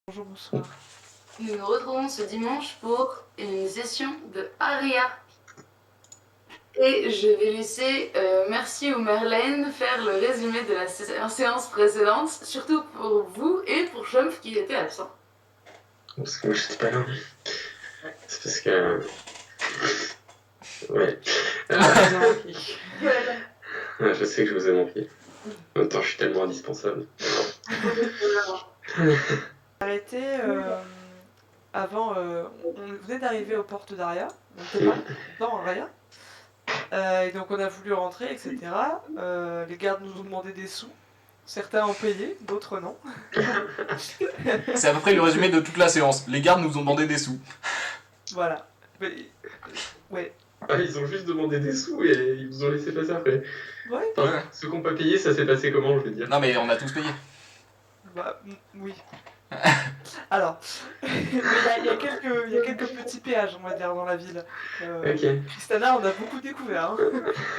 Bonjour, bonsoir. Nous nous retrouvons ce dimanche pour une session de Aria. Et je vais laisser Merci ou Merlène faire le résumé de la séance précédente, surtout pour vous et pour Chomf qui était absent. Parce que moi j'étais pas là. C'est parce que. Ouais. Je sais que je vous ai manqué. En même temps, je suis tellement indispensable. Arrêté avant, on venait d'arriver aux portes d'Aria, on n'était pas dans Aria. Et donc on a voulu rentrer, etc. Les gardes nous ont demandé des sous. Certains ont payé, d'autres non. C'est à peu près le résumé de toute la séance. Les gardes nous ont demandé des sous. Voilà. Mais, ouais. Ah, ils ont juste demandé des sous et ils vous ont laissé passer après. Ouais. Enfin, ceux qui n'ont pas payé, ça s'est passé comment, je veux dire? Non mais on a tous payé. Bah, oui. Alors, il y a quelques petits péages, on va dire, dans la ville. Ok. Tristana, on a beaucoup découvert. Hein.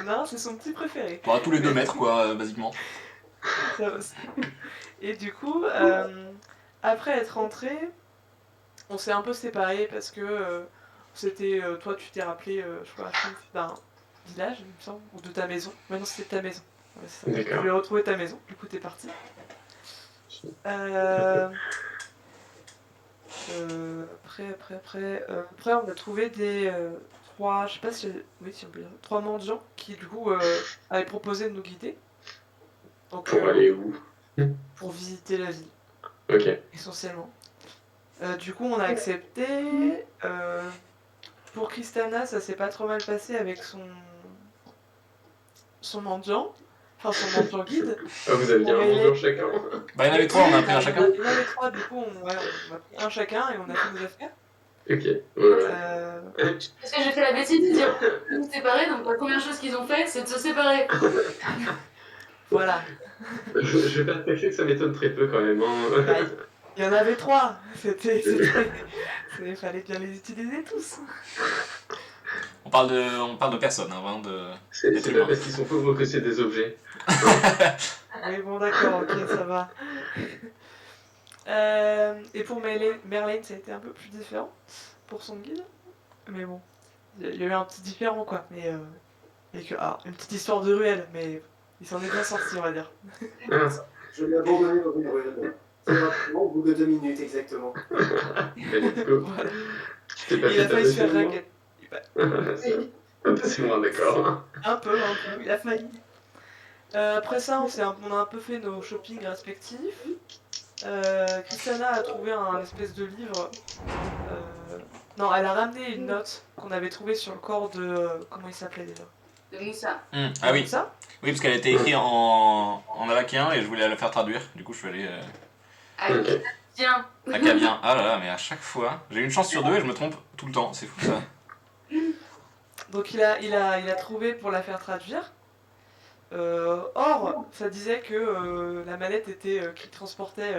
Non, c'est son petit préféré. Bon, à tous les 2 mètres, quoi, basiquement. Ça aussi. Et du coup, après être rentré, on s'est un peu séparés parce que c'était. Toi, tu t'es rappelé, je crois, d'un village, il me semble, ou de ta maison. Maintenant, c'était ta maison. Ouais, c'est ça. D'accord. Je voulais retrouver ta maison, du coup, t'es parti. Après, on a trouvé des 3, je sais pas si, oui, si on peut dire, 3 mendiants qui du coup avaient proposé de nous guider. Donc, Pour aller où? pour visiter la ville, Ok. essentiellement. Du coup, on a accepté. Pour Kristana, ça s'est pas trop mal passé avec son mendiant. Enfin, son mendiant guide. Ah, vous aviez un mendiant chacun? Bah, il y en avait 3, on a pris un chacun. Il y en avait 3, du coup, on a pris un chacun et on a fait nos affaires. Ok. Ouais. Parce que j'ai fait la bêtise de dire nous séparer, donc la première chose qu'ils ont fait, c'est de se séparer. Voilà. Je vais pas te cacher que ça m'étonne très peu quand même. Hein. Bah, il y en avait 3. Il fallait bien les utiliser tous. On parle de personnes, hein, vraiment de... C'est pas parce qu'ils sont pauvres que c'est des objets. Oui, bon, d'accord, ok, ça va. Et pour Merlane, ça a été un peu plus différent pour son guide. Mais bon, il y a eu un petit différent, quoi. Mais une petite histoire de ruelle, mais il s'en est bien sorti, on va dire. Je l'ai abandonné dans une ruelle. Très rapidement, au bout de 2 minutes exactement. Let's go. Voilà. Il a failli se faire raquette. C'est moi, d'accord. Un peu, il a failli. Après ça, on a un peu fait nos shoppings respectifs. Kristana a trouvé un espèce de livre. Non, elle a ramené une note qu'on avait trouvée sur le corps de. Comment il s'appelait déjà? De Moussa. Ah oui. Moussa. Oui, parce qu'elle a été écrite en alakien et je voulais la faire traduire. Du coup, je suis allé... Tiens. Acabien. Ah là là, mais à chaque fois... J'ai une chance sur 2 et je me trompe tout le temps. C'est fou, ça. Donc il a trouvé pour la faire traduire. Or, ça disait que la mallette qu'il transportait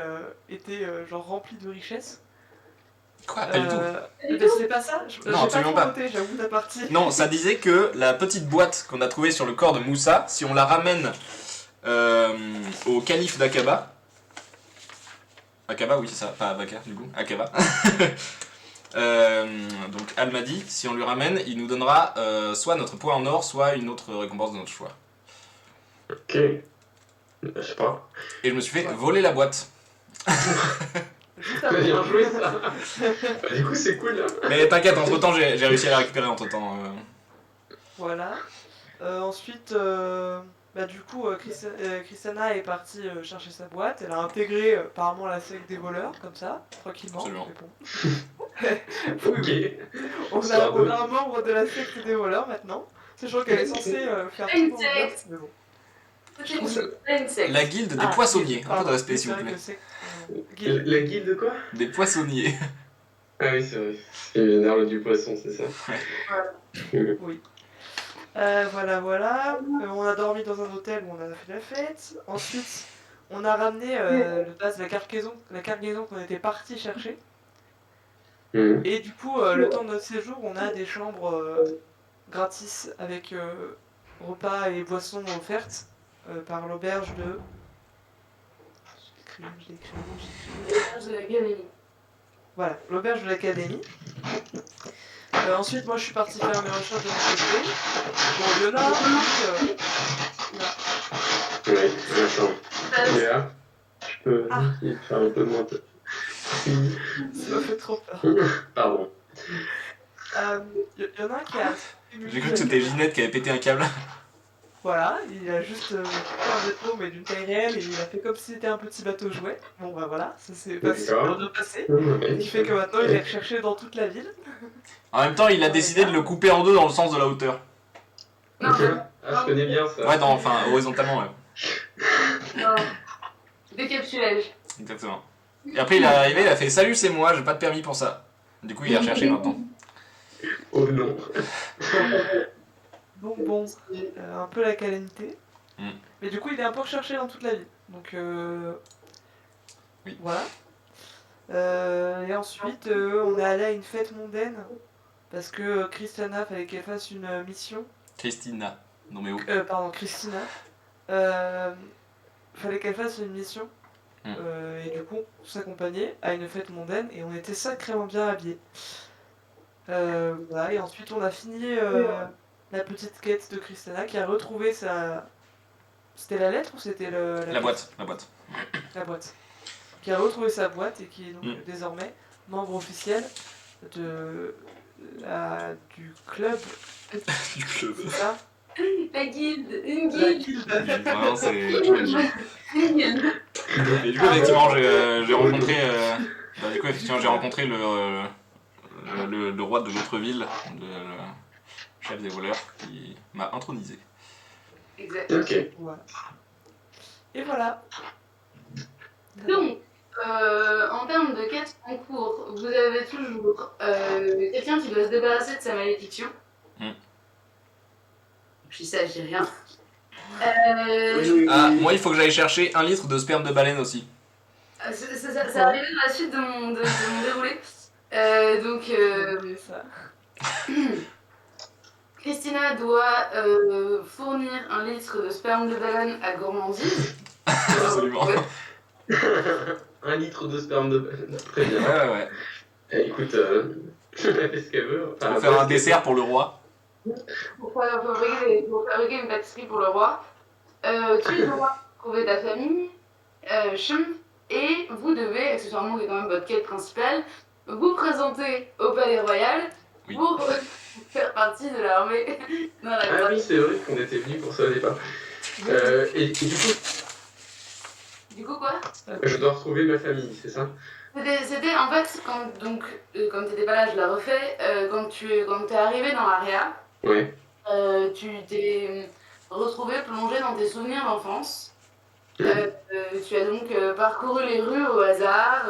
était genre remplie de richesses. Quoi? Pas du tout. Ben, c'est pas ça. Non, absolument pas. Noté, j'avoue ta partie. Non, ça disait que la petite boîte qu'on a trouvée sur le corps de Moussa, si on la ramène au calife d'Aqaba... Aqaba, oui, c'est ça, pas Abakar, du coup, Aqaba. Donc Al-Mahdi, si on lui ramène, il nous donnera soit notre poids en or, soit une autre récompense de notre choix. Ok. Je sais pas. Et je me suis fait voler la boîte. Bien joué ça. Du coup, c'est cool. Mais t'inquiète, entre temps, j'ai réussi à la récupérer entre temps. Voilà. Ensuite, du coup, Kristana est partie chercher sa boîte. Elle a intégré apparemment la secte des voleurs, comme ça, tranquillement. Absolument. Mais bon. Ok. On a un membre de la secte des voleurs maintenant. Sachant qu'elle est censée faire tout Une le secte. mais bon. Une secte. La guilde des poissonniers. Un peu de respect, s'il vous plaît. La guilde de quoi? Des poissonniers. Ah oui, c'est vrai. C'est l'énerve du poisson, c'est ça. Oui. Voilà. On a dormi dans un hôtel où on a fait la fête. Ensuite, on a ramené le base de la cargaison qu'on était parti chercher. Et du coup, le temps de notre séjour, on a des chambres gratis avec repas et boissons offertes par l'auberge de... Je l'ai écrit. De la galerie. Voilà, l'auberge de l'académie. Ensuite, moi, je suis partie faire mes recherches de mon côté. Bon, Léonard, lui, Ouais, attends. Léa, je peux essayer de faire un peu moins de... ça m'a fait trop peur. Pardon. Y en a un qui a... J'ai cru que c'était Ginette qui avait pété un câble. Voilà, il a juste fait un bateau, mais d'une taille réelle, et il a fait comme si c'était un petit bateau jouet. Bon, bah voilà, ça s'est pas super bien passé. Ce qui fait que maintenant, il est recherché dans toute la ville. En même temps, il a décidé de le couper en deux dans le sens de la hauteur. Non, Ah, je connais bien ça. Ouais, enfin, horizontalement, ouais. non. Décapsulage. Exactement. Et après, il est arrivé, il a fait salut, c'est moi, j'ai pas de permis pour ça. Du coup, il est recherché maintenant. Oh non. Donc bon, un peu la calamité. Mais du coup, il est un peu recherché dans toute la ville. Donc oui. Voilà. Et ensuite, on est allé à une fête mondaine. Parce que Christiana, fallait qu'elle fasse une mission. Christina. Non mais où Pardon, Christina. Fallait qu'elle fasse une mission. Et du coup, on s'accompagnait à une fête mondaine et on était sacrément bien habillés. Voilà, et ensuite, on a fini la petite quête de Christiana qui a retrouvé sa... C'était la lettre ou c'était la boîte. La boîte. Qui a retrouvé sa boîte et qui est donc désormais membre officiel du club. Du club. C'est ça? La guilde, une La guilde. guilde. Vraiment, c'est... Une guilde. Et du coup, effectivement, j'ai rencontré... du coup, effectivement, j'ai rencontré le roi de l'autre ville, le chef des voleurs, qui m'a intronisé. Exact. Ok. Voilà. Et voilà. Donc, en termes de quête en cours, vous avez toujours quelqu'un qui doit se débarrasser de sa malédiction. Puis ça, je dis rien. Moi, il faut que j'aille chercher 1 litre de sperme de baleine aussi. Ça arrive dans la suite de mon déroulé. Ça. Christina doit fournir 1 litre de sperme de baleine à Gourmandise. Absolument. 1 litre de sperme de baleine. Très bien. Ouais. Eh, écoute, elle fait ce qu'elle veut. Enfin, faire un dessert pour le roi. Pour fabriquer une pâtisserie pour le roi. Tu dois trouver ta famille, et vous devez, accessoirement, qui est quand même votre quête principale, vous présenter au Palais Royal pour faire partie de l'armée dans la Ah oui, c'est vrai qu'on était venus pour ça au départ. Et du coup... Du coup, quoi? Je dois retrouver ma famille, c'est ça? C'était en fait, comme t'étais pas là, je la refais, quand t'es arrivé dans l'AREA, Ouais. tu t'es retrouvé plongé dans tes souvenirs d'enfance. Tu as donc parcouru les rues au hasard,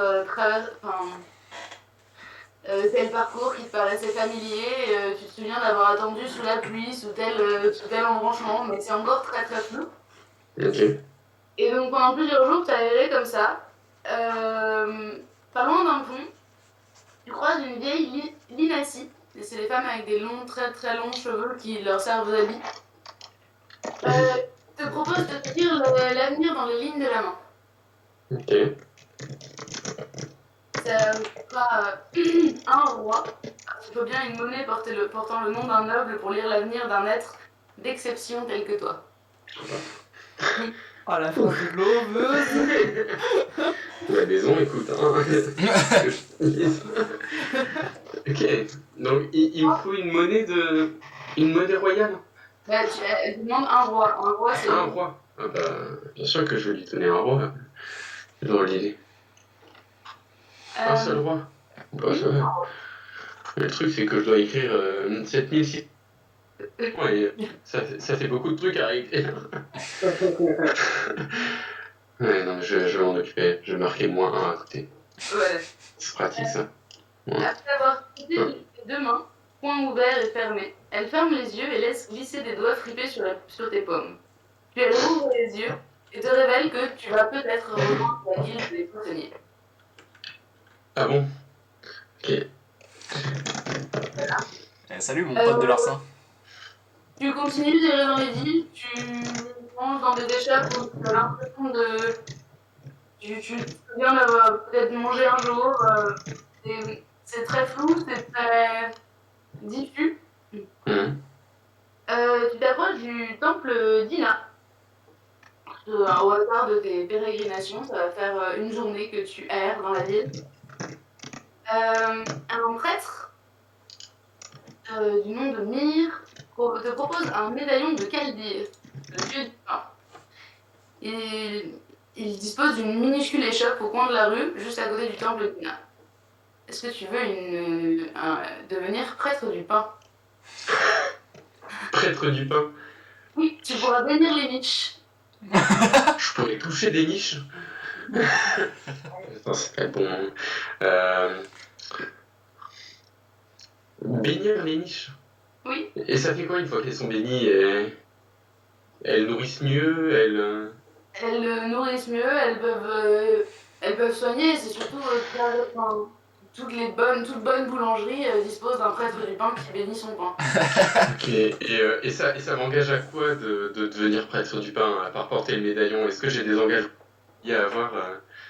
tel parcours qui te paraissait familier, tu te souviens d'avoir attendu sous la pluie, sous tel embranchement, mais c'est encore très très flou. Ok. Et donc pendant plusieurs jours, tu as erré comme ça, pas loin d'un pont, tu croises une vieille Linassi, et c'est les femmes avec des longs, très très longs cheveux qui leur servent d'habits. Te propose de te lire l'avenir dans les lignes de la main. Ok. Ça sera un roi. Il faut bien une monnaie portant le nom d'un noble pour lire l'avenir d'un être d'exception tel que toi. Oh la phrase de globeuse. La maison, écoute, hein. Ok. Donc, il me faut une monnaie royale. Bah, elle te demande un roi. Un roi, c'est... Un roi. Ah bah, bien sûr que je vais lui donner un roi. Dans l'idée. Un seul roi. Bah, ça va. Le truc, c'est que je dois écrire 7600. Ouais, ça fait beaucoup de trucs à écrire. Ouais, non, je vais m'en occuper. Je vais marquer -1 à côté. Voilà. C'est pratique, ça. Ouais. Après avoir quitté tes 2 mains, poings ouverts et fermés, elle ferme les yeux et laisse glisser des doigts fripés sur tes paumes. Puis elle ouvre les yeux et te révèle que tu vas peut-être rejoindre la guilde des poissonniers. Ah bon? Ok. Salut mon pote de Larsin. Tu continues d'errer dans les villes, tu manges dans des échappes où tu as l'impression de... Tu te souviens d'avoir peut-être mangé un jour, c'est très flou, c'est très diffus. Tu t'approches du temple d'Ina. Au hasard de tes pérégrinations, ça va faire une journée que tu erres dans la ville. Un prêtre du nom de Myr te propose un médaillon de Kaldir, le dieu du pain. Il dispose d'une minuscule échoppe au coin de la rue, juste à côté du temple d'Ina. Est-ce que tu veux devenir prêtre du pain? Prêtre du pain? Oui, tu pourras bénir les niches. Je pourrais toucher des niches? Attends, c'est pas bon. Bénir les niches? Oui. Et ça fait quoi une fois qu'elles sont bénies? Elles nourrissent mieux, Elles nourrissent mieux, elles peuvent soigner, c'est surtout toute bonne boulangerie dispose d'un prêtre du pain qui bénit son pain. Ok, et ça m'engage à quoi de devenir prêtre du pain, à part porter le médaillon? Est-ce que j'ai des engagements à avoir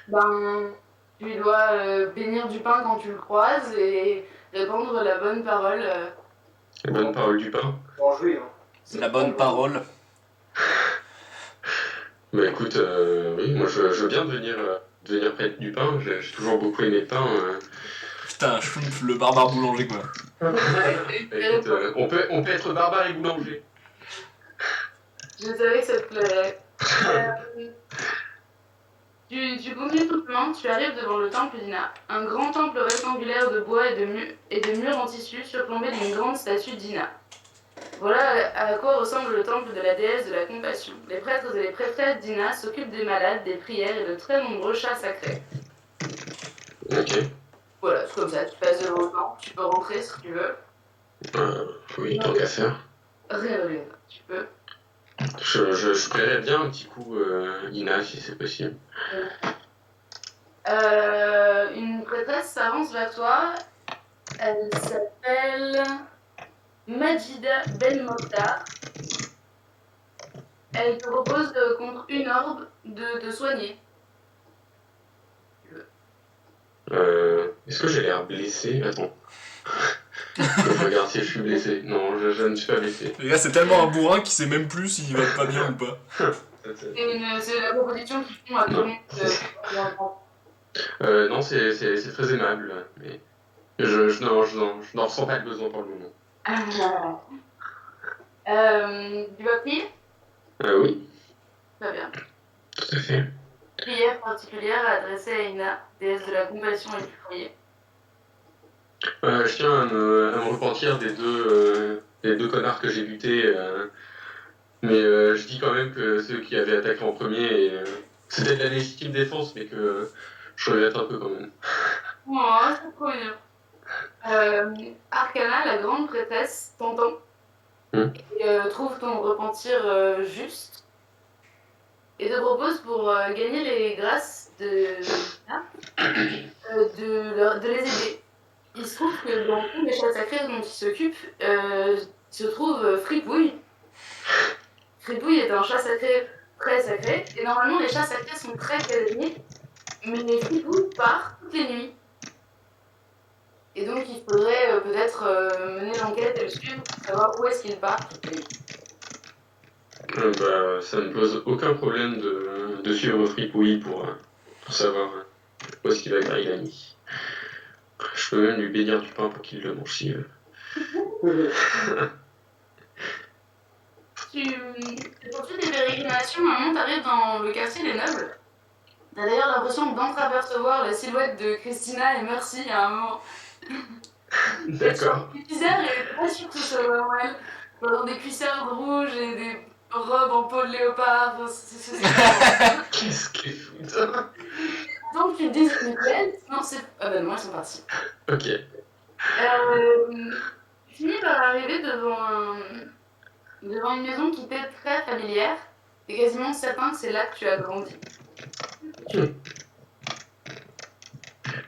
Ben, tu dois bénir du pain quand tu le croises et répandre la bonne parole. La bonne parole du pain? Manger, hein. La bonne parole. Bah écoute, oui, moi je veux bien devenir prêtre du pain, j'ai toujours beaucoup aimé le pain. Putain, Schtroumpf, le barbare boulanger quoi. Écoute, on peut être barbare et boulanger. Je savais que ça te plairait. Tu continues tout doucement, tu arrives devant le temple d'Ina, un grand temple rectangulaire de bois et de murs en tissu surplombé d'une grande statue d'Ina. Voilà à quoi ressemble le temple de la déesse de la compassion. Les prêtres et les prêtresses d'Ina s'occupent des malades, des prières et de très nombreux chats sacrés. Ok. Voilà, c'est comme ça, tu passes devant le temple, tu peux rentrer si tu veux. Oui, tant qu'à faire. Rien, tu peux. Je paierais bien un petit coup Ina si c'est possible. Une prêtresse s'avance vers toi. Elle s'appelle Majida Ben Mokhtar. Elle te propose contre une orbe de te soigner. Est-ce que j'ai l'air blessé? Attends. Je regarde si je suis blessé. Non, je ne suis pas blessé. Les gars, c'est tellement un bourrin qu'il sait même plus s'il va pas bien ou pas. C'est la proposition qu'ils font à tout le monde. Non, c'est très aimable, mais je n'en ressens pas le besoin pour le moment. Tu vas prier? Oui. Très bien. Tout à fait. Prière particulière adressée à Ina, déesse de la compassion et du foyer. Je tiens à me repentir des deux connards que j'ai butés, mais je dis quand même que ceux qui avaient attaqué en premier, c'était de la légitime défense, mais que je regrette un peu quand même. Oh, c'est trop bien. Arcana, la grande prêtresse, t'entend et trouve ton repentir juste et te propose pour gagner les grâces de les aider. Il se trouve que dans tous les chats sacrés dont il s'occupe, se trouve Fripouille. Fripouille est un chat sacré très sacré, et normalement les chats sacrés sont très casaniers, mais Fripouille part toutes les nuits. Et donc il faudrait peut-être mener l'enquête et le suivre pour savoir où est-ce qu'il part toutes les nuits. Ça me pose aucun problème de suivre Fripouille pour savoir où est-ce qu'il va garder la nuit. Je peux même lui bénir du pain pour qu'il le mange s'il veut. Tu poursuis tes pérégrinations, à un moment t'arrives dans le quartier des Nobles. T'as d'ailleurs l'impression d'entreapercevoir la silhouette de Christina et Mercy à un moment. D'accord. C'est bizarre et pas sûr que ce soit vraiment elle. Dans des cuissardes rouges et des robes en peau de léopard. Qu'est-ce qu'elle fout ça? Donc tu te dis, mais elle? Non, c'est. Ah ben non, ils sont partis. Ok. Tu finis par arriver devant une maison qui t'est très familière. T'es quasiment certain que c'est là que tu as grandi.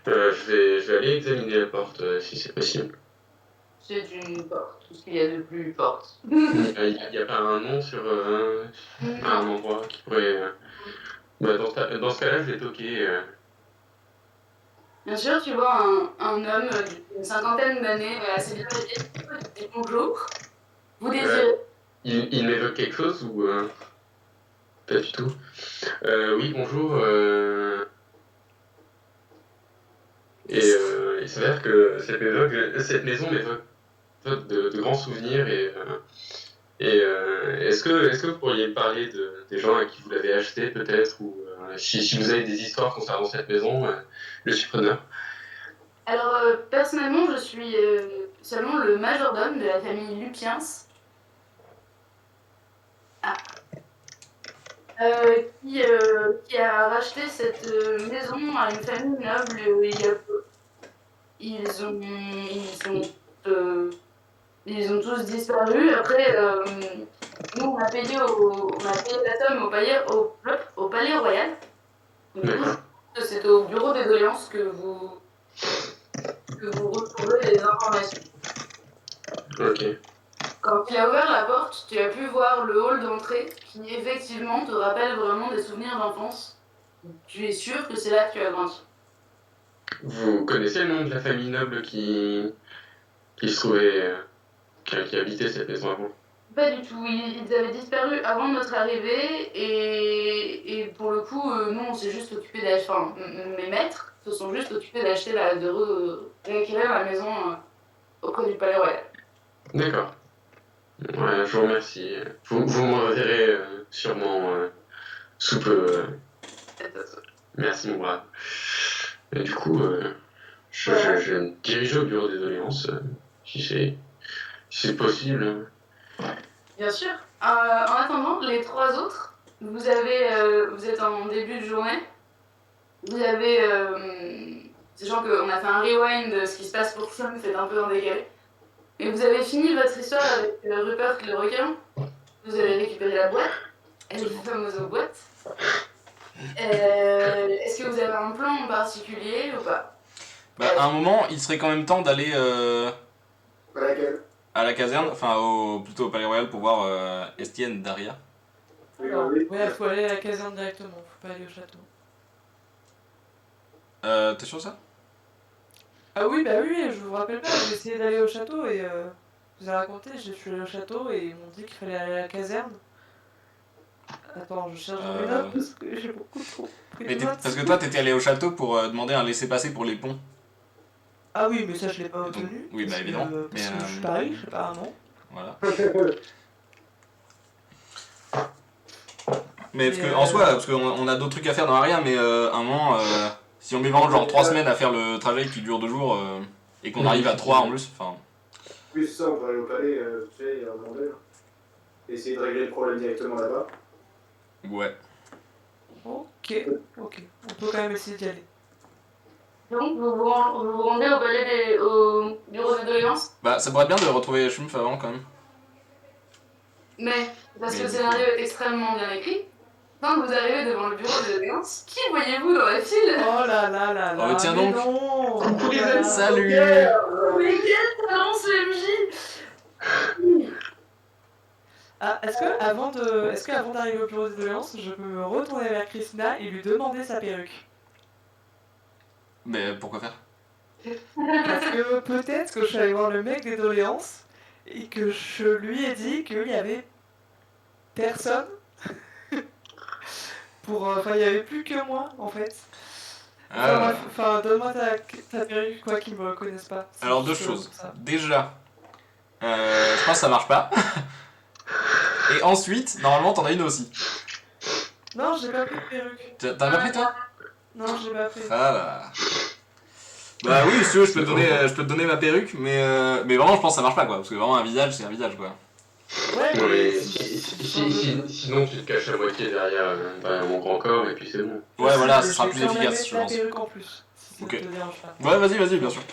Je vais aller examiner la porte si c'est possible. C'est une porte, tout ce qu'il y a de plus forte. Il n'y a pas un nom sur un endroit qui pourrait. Dans ce cas-là, je vais toquer. Bien sûr, tu vois un homme d'une cinquantaine d'années, assez bien habillé, qui dit bonjour. Vous désirez Il m'évoque quelque chose ou pas du tout? Oui, bonjour. Il s'avère que cette maison m'évoque de grands souvenirs est-ce que vous pourriez me parler des gens à qui vous l'avez acheté peut-être ou si vous avez des histoires concernant cette maison, je suis preneur. Alors, personnellement, je suis seulement le majordome de la famille Lupiens. Ah. Qui a racheté cette maison à une famille noble il y a peu. Ils ont tous disparu. Après, nous, on a payé la somme au Palais Royal. Donc, c'est au bureau des doléances que vous retrouvez les informations. Ok. Quand tu as ouvert la porte, tu as pu voir le hall d'entrée qui, effectivement, te rappelle vraiment des souvenirs d'enfance. Tu es sûr que c'est là que tu as grandi. Vous connaissez le nom de la famille noble qui se trouvait, qui habitait cette maison avant? Pas du tout. Ils avaient disparu avant notre arrivée et pour le coup, nous, on s'est juste occupé d'acheter. Enfin, mes maîtres se sont juste occupés d'acheter de réacquérir la maison auprès du Palais Royal. D'accord. Ouais, je vous remercie. Vous me reverrez sûrement sous peu. Merci, mon brave. Et du coup, je me dirige au bureau des doléances, si c'est possible. Bien sûr. En attendant, les trois autres, vous êtes en début de journée. Vous avez, sachant qu'on a fait un rewind de ce qui se passe pour Sam, c'est un peu en décalé. Et vous avez fini votre histoire avec Rupert le requin. Vous avez récupéré la boîte, la fameuse boîte. Est-ce que vous avez un plan en particulier ou pas? Bah, à un moment, il serait quand même temps d'aller À la caserne, enfin plutôt au Palais Royal pour voir Estienne Daria. Ouais, faut aller à la caserne directement, faut pas aller au château. T'es sûr de ça? Ah oui, bah oui, je vous rappelle pas, j'ai essayé d'aller au château et je vous ai raconté, je suis allé au château et ils m'ont dit qu'il fallait aller à la caserne. Attends, je cherche dans mes notes parce que j'ai beaucoup trop pris de notes. Parce que toi, t'étais allé au château pour demander un laissez-passer pour les ponts. Ah oui, mais ça je l'ai pas obtenu. Oui, bah évidemment. Parce que je suis pas riche, apparemment. Voilà. Mais parce que, en soi, parce qu'on a d'autres trucs à faire dans Aria, mais à un moment, si on met vraiment genre 3 semaines à faire le trajet qui dure 2 jours et qu'on arrive à 3 en plus, enfin. Plus ça, on peut aller au palais, tu sais, en demander. Essayer de régler le problème directement là-bas. Ouais. Ok, on peut quand même essayer d'y aller. Donc, vous vous rendez au bureau des doléances? Bah, ça pourrait être bien de retrouver Schmumpf avant quand même. Mais, parce que le scénario est extrêmement bien écrit, quand vous arrivez devant le bureau des doléances, qui voyez-vous dans la file? Oh là là là là. Oh, tiens mais donc. non. Salut. Mais quel talent ce MJ! Ah, est-ce que avant d'arriver au bureau des doléances, je peux me retourner vers Christina et lui demander sa perruque? Mais pourquoi faire? Parce que peut-être que je suis allée voir le mec des doléances et que je lui ai dit qu'il y avait personne. Enfin, il y avait plus que moi en fait. Enfin, donne-moi ta perruque, quoi, qu'ils me connaissent pas. Alors, deux choses. Déjà, je pense que ça marche pas. Et ensuite, normalement, t'en as une aussi. Non, j'ai pas pris de perruque. T'en as pas pris toi? Non, j'ai pas pris. Ah là. Bah oui, si tu veux, je peux te donner ma perruque, mais vraiment, je pense que ça marche pas quoi. Parce que vraiment, un visage, c'est un visage quoi. Ouais, mais sinon tu te caches à moitié derrière mon grand corps et puis c'est bon. Ouais, voilà, ça sera plus efficace, je pense. Je vais perruque en plus, si ça te dérange pas. Ouais, vas-y, bien sûr.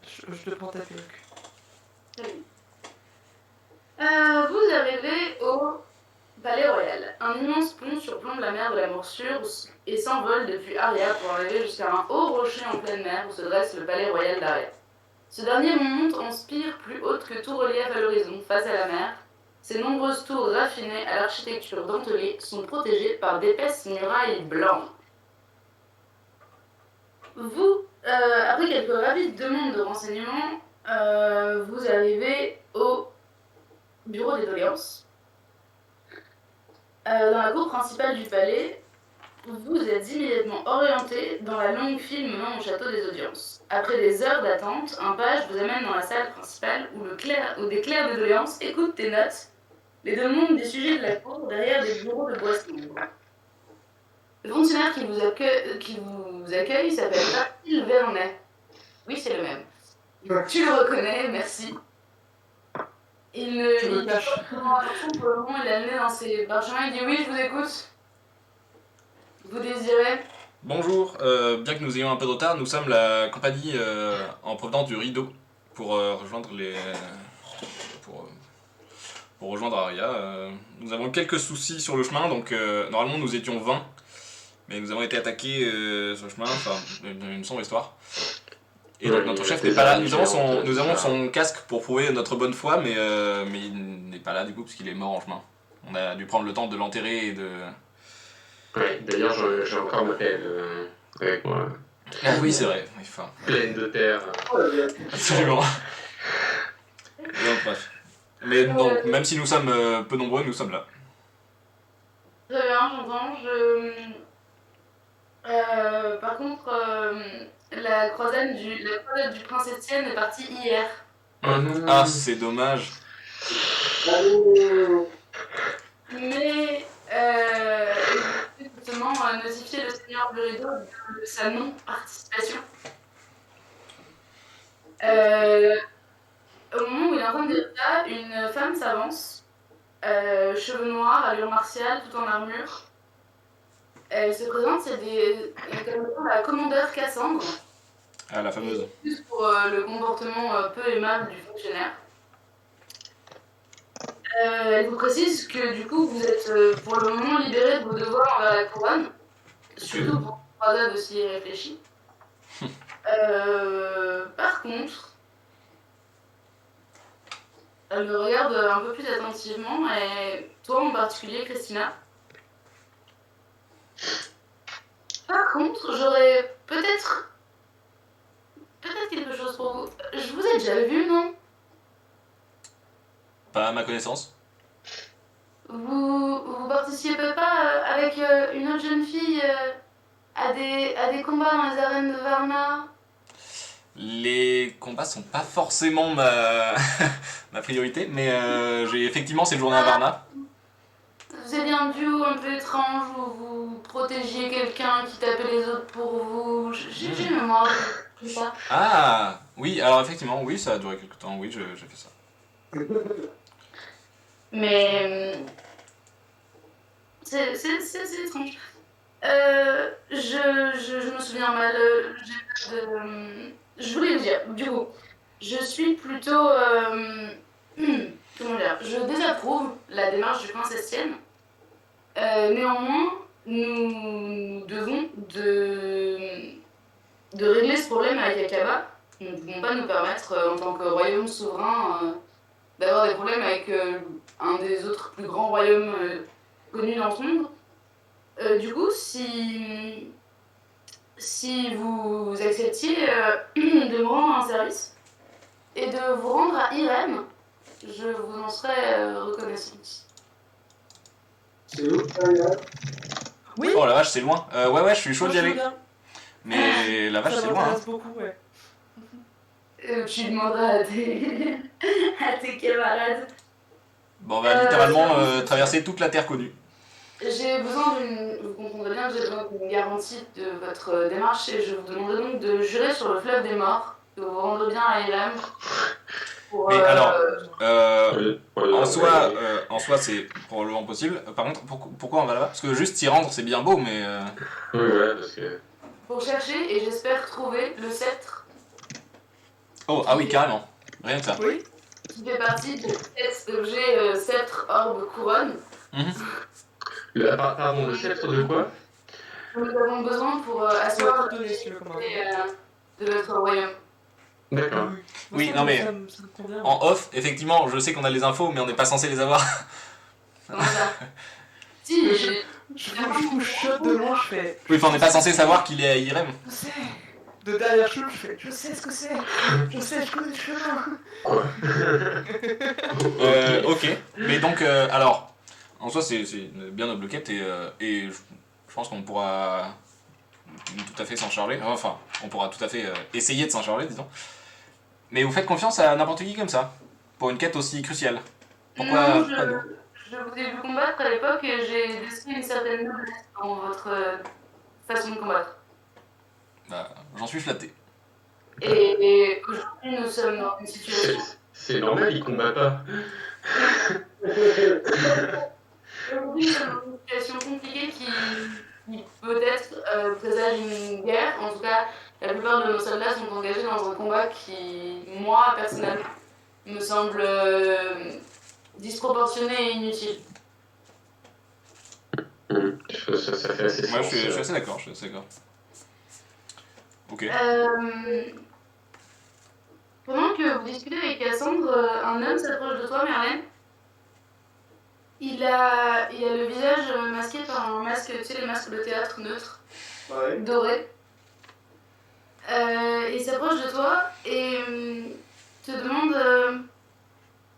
Je te prends ta perruque. Vous arrivez au Palais Royal. Un immense pont surplombe la mer de la Morsure et s'envole depuis Aria pour arriver jusqu'à un haut rocher en pleine mer où se dresse le Palais Royal d'Aria. Ce dernier monte en spire plus haute que tout relief à l'horizon, face à la mer. Ses nombreuses tours raffinées à l'architecture dentelée sont protégées par d'épaisses murailles blanches. vous, après quelques rapides demandes de renseignements, vous arrivez au bureau des doléances. Dans la cour principale du palais, vous êtes immédiatement orienté dans la longue file menant au château des audiences. Après des heures d'attente, un page vous amène dans la salle principale où des clercs de doléances écoutent tes notes, les demandes des sujets de la cour derrière des bureaux de boissons. Le fonctionnaire qui vous accueille s'appelle Martil Vernet. Oui, c'est le même. Tu le reconnais, merci. Il ne cache pas vraiment attention pour le moment, il a le nez dans ses parchemins, il dit oui, je vous écoute. Vous désirez? Bonjour, bien que nous ayons un peu de retard, nous sommes la compagnie en provenance du Rideau pour rejoindre pour rejoindre Aria. Nous avons quelques soucis sur le chemin, donc normalement nous étions 20, mais nous avons été attaqués sur le chemin, enfin une sombre histoire. Et donc notre chef n'est pas là. Nous avons son casque pour prouver notre bonne foi, mais il n'est pas là du coup parce qu'il est mort en chemin. On a dû prendre le temps de l'enterrer et de... Ouais, d'ailleurs j'ai encore ma pelle avec moi. Ah oui, c'est vrai. Enfin... Pleine de terre. Absolument. Donc, bref. Mais donc, même si nous sommes peu nombreux, nous sommes là. Très bien, j'entends. Par contre, la croisade du prince Étienne est partie hier. Ah, c'est dommage. Mais justement, notifier le seigneur Blurido de sa non-participation. Au moment où il est en train de dire ça, une femme s'avance, cheveux noirs, allure martiale, tout en armure. Elle se présente, c'est la commandeur Cassandre. Ah, la fameuse. Juste pour le comportement peu aimable du fonctionnaire. Elle vous précise que du coup vous êtes pour le moment libéré de vos devoirs envers la couronne, surtout pour une croisade aussi réfléchie. Par contre, elle me regarde un peu plus attentivement et toi en particulier, Christina. Par contre, j'aurais peut-être quelque chose pour vous. Je vous ai déjà vu, non? Pas à ma connaissance. Vous participez pas avec une autre jeune fille à des combats dans les arènes de Varna? Les combats sont pas forcément ma priorité, mais j'ai effectivement séjourné à Varna. Vous aviez un duo un peu étrange où vous protégiez quelqu'un qui tapait les autres pour vous. J'ai une mémoire de ça. Ah, oui, alors effectivement, oui, ça a duré quelque temps, oui, j'ai fait ça. Mais c'est étrange. Je me souviens mal. Je voulais vous dire, du coup, je suis plutôt... comment dire? Je désapprouve la démarche du prince Estienne. Néanmoins, nous devons de régler ce problème avec Akaba. Nous ne pouvons pas nous permettre, en tant que royaume souverain, d'avoir des problèmes avec un des autres plus grands royaumes connus dans ce monde. Du coup, si vous acceptiez de me rendre un service et de vous rendre à Irem, je vous en serais reconnaissante. C'est où, Irem? Oui. Oh la vache, c'est loin. Ouais, je suis chaud d'y aller. Bien. Mais la vache, Ça c'est loin. Hein. m'intéresse beaucoup, ouais. Tu demanderas à tes camarades. Bon, on va littéralement traverser toute la terre connue. J'ai besoin vous comprendrez bien que j'ai besoin d'une garantie de votre démarche et je vous demanderai donc de jurer sur le fleuve des morts que vous vous rendrez bien à Elam. Mais alors, en soi, c'est probablement possible. Par contre, pourquoi on va là-bas? Parce que juste s'y rendre, c'est bien beau, mais... Oui, ouais, parce que... Pour chercher et j'espère trouver le sceptre. Oh, ah oui, carrément. Rien que ça. Oui. Qui fait partie de cet objet sceptre, orbe, couronne. Pardon, le sceptre de quoi? Nous avons besoin pour asseoir donner, si tu veux, comment de notre royaume. D'accord. Oui, non mais, en off, effectivement, je sais qu'on a les infos, mais on n'est pas censé les avoir. Comment ça? Si, je vous shot de loin, je fais... Oui, enfin, on n'est pas censé savoir qu'il est à Irem. Je sais. de derrière Chou, je fais, je sais ce que c'est, je connais le chemin. Quoi? Ok, mais donc, alors, en soi, c'est une bien noble quête et je pense qu'on pourra tout à fait s'en charger. Enfin, on pourra tout à fait essayer de s'en charger, disons. Mais vous faites confiance à n'importe qui comme ça, pour une quête aussi cruciale. Pourquoi Non, pas nous? je vous ai vu combattre à l'époque et j'ai décelé une certaine noblesse dans votre façon de combattre. Bah, j'en suis flatté. Et aujourd'hui, nous sommes dans une situation. C'est normal, il combat pas. Aujourd'hui, nous sommes dans une situation compliquée qui peut-être présage une guerre. En tout cas, la plupart de nos soldats sont engagés dans un combat qui, moi, personnellement, me semble disproportionné et inutile. Ça fait assez Moi, sens. je suis assez d'accord, Ok. Pendant que vous discutez avec Cassandre, un homme s'approche de toi, Merlin. Il a le visage masqué par un masque, tu sais, les masques de théâtre neutre, Ouais. doré. Il s'approche de toi et te demande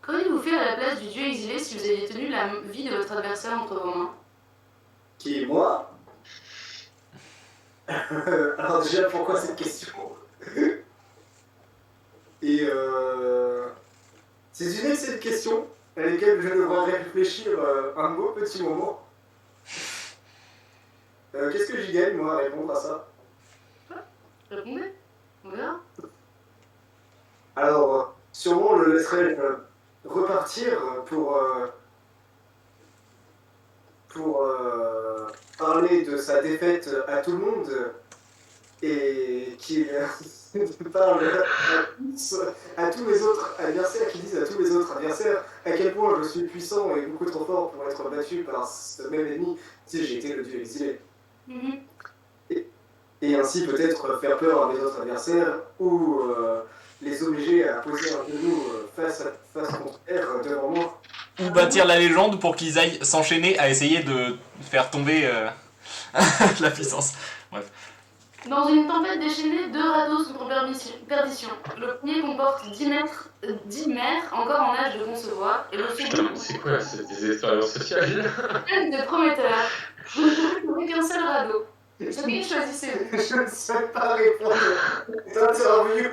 qu'auriez-vous fait à la place du dieu exilé si vous aviez tenu la vie de votre adversaire entre vos mains? Qui, moi? Alors déjà, pourquoi cette question? Et c'est une excellente question à laquelle je devrais réfléchir un beau petit moment. Qu'est-ce que j'y gagne, moi, à répondre à ça? Répondez, on verra. Alors, sûrement, je le laisserai repartir pour parler de sa défaite à tout le monde et qu'il parle à tous les autres adversaires, qui disent à tous les autres adversaires à quel point je suis puissant et beaucoup trop fort pour être battu par ce même ennemi si j'étais le dieu exilé. Et ainsi peut-être faire peur à mes autres adversaires ou les obliger à poser un genou face contre terre devant moi. Ou bâtir la légende pour qu'ils aillent s'enchaîner à essayer de faire tomber la puissance. Bref. Dans une tempête déchaînée, 2 radeaux sont en perdition. Le premier comporte 10 mères encore en âge de concevoir, et le second... Putain, c'est quoi, c'est des expériences sociales? Pleine de prometteurs. Vous ne pouvez trouver qu'un seul radeau. Lequel choisissez-vous? Je ne sais pas répondre d'interview.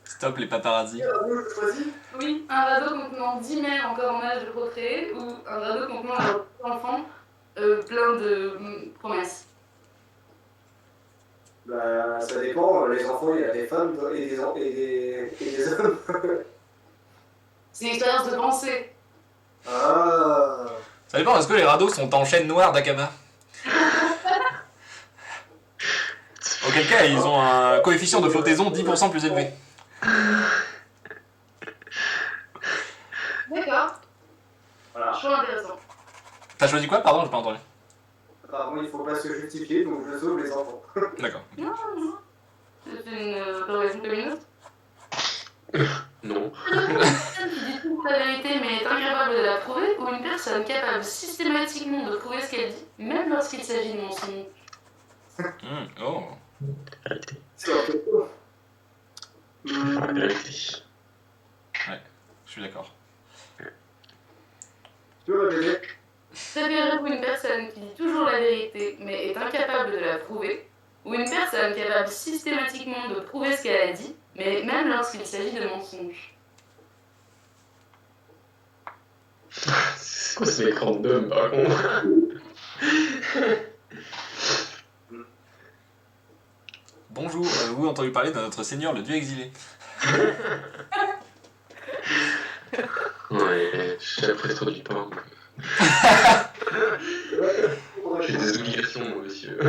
Stop les paparazzis. Oui, un radeau contenant 10 mères encore en âge de procréer, ou un radeau contenant un enfant plein de promesses. Bah, ça dépend, les enfants, il y a des femmes et des hommes. C'est une expérience de pensée. Ah. Ça dépend, est-ce que les radeaux sont en chaîne noire d'Akama? Auquel cas, ils ont un coefficient de flottaison 10% plus élevé. D'accord. Voilà. Choix intéressant. T'as choisi quoi? Pardon, j'ai pas entendu. Apparemment, il faut pas se justifier, donc je sauve les enfants. D'accord. Non. C'est une interrogation comme une autre. Non. Une personne qui dit toujours la vérité mais est incapable de la prouver, ou une personne capable systématiquement de prouver ce qu'elle dit, même lorsqu'il s'agit de mensonges. Oh. C'est leur question. Ouais, je suis d'accord. Tu veux répéter? Préférez-vous une personne qui dit toujours la vérité mais est incapable de la prouver, ou une personne capable systématiquement de prouver ce qu'elle a dit, mais même lorsqu'il s'agit de mensonges? C'est quoi ce mec random, par contre? Bonjour, avez-vous entendu parler de notre seigneur, le dieu exilé? Ouais, j'ai appris trop du pain. J'ai des obligations, moi, monsieur.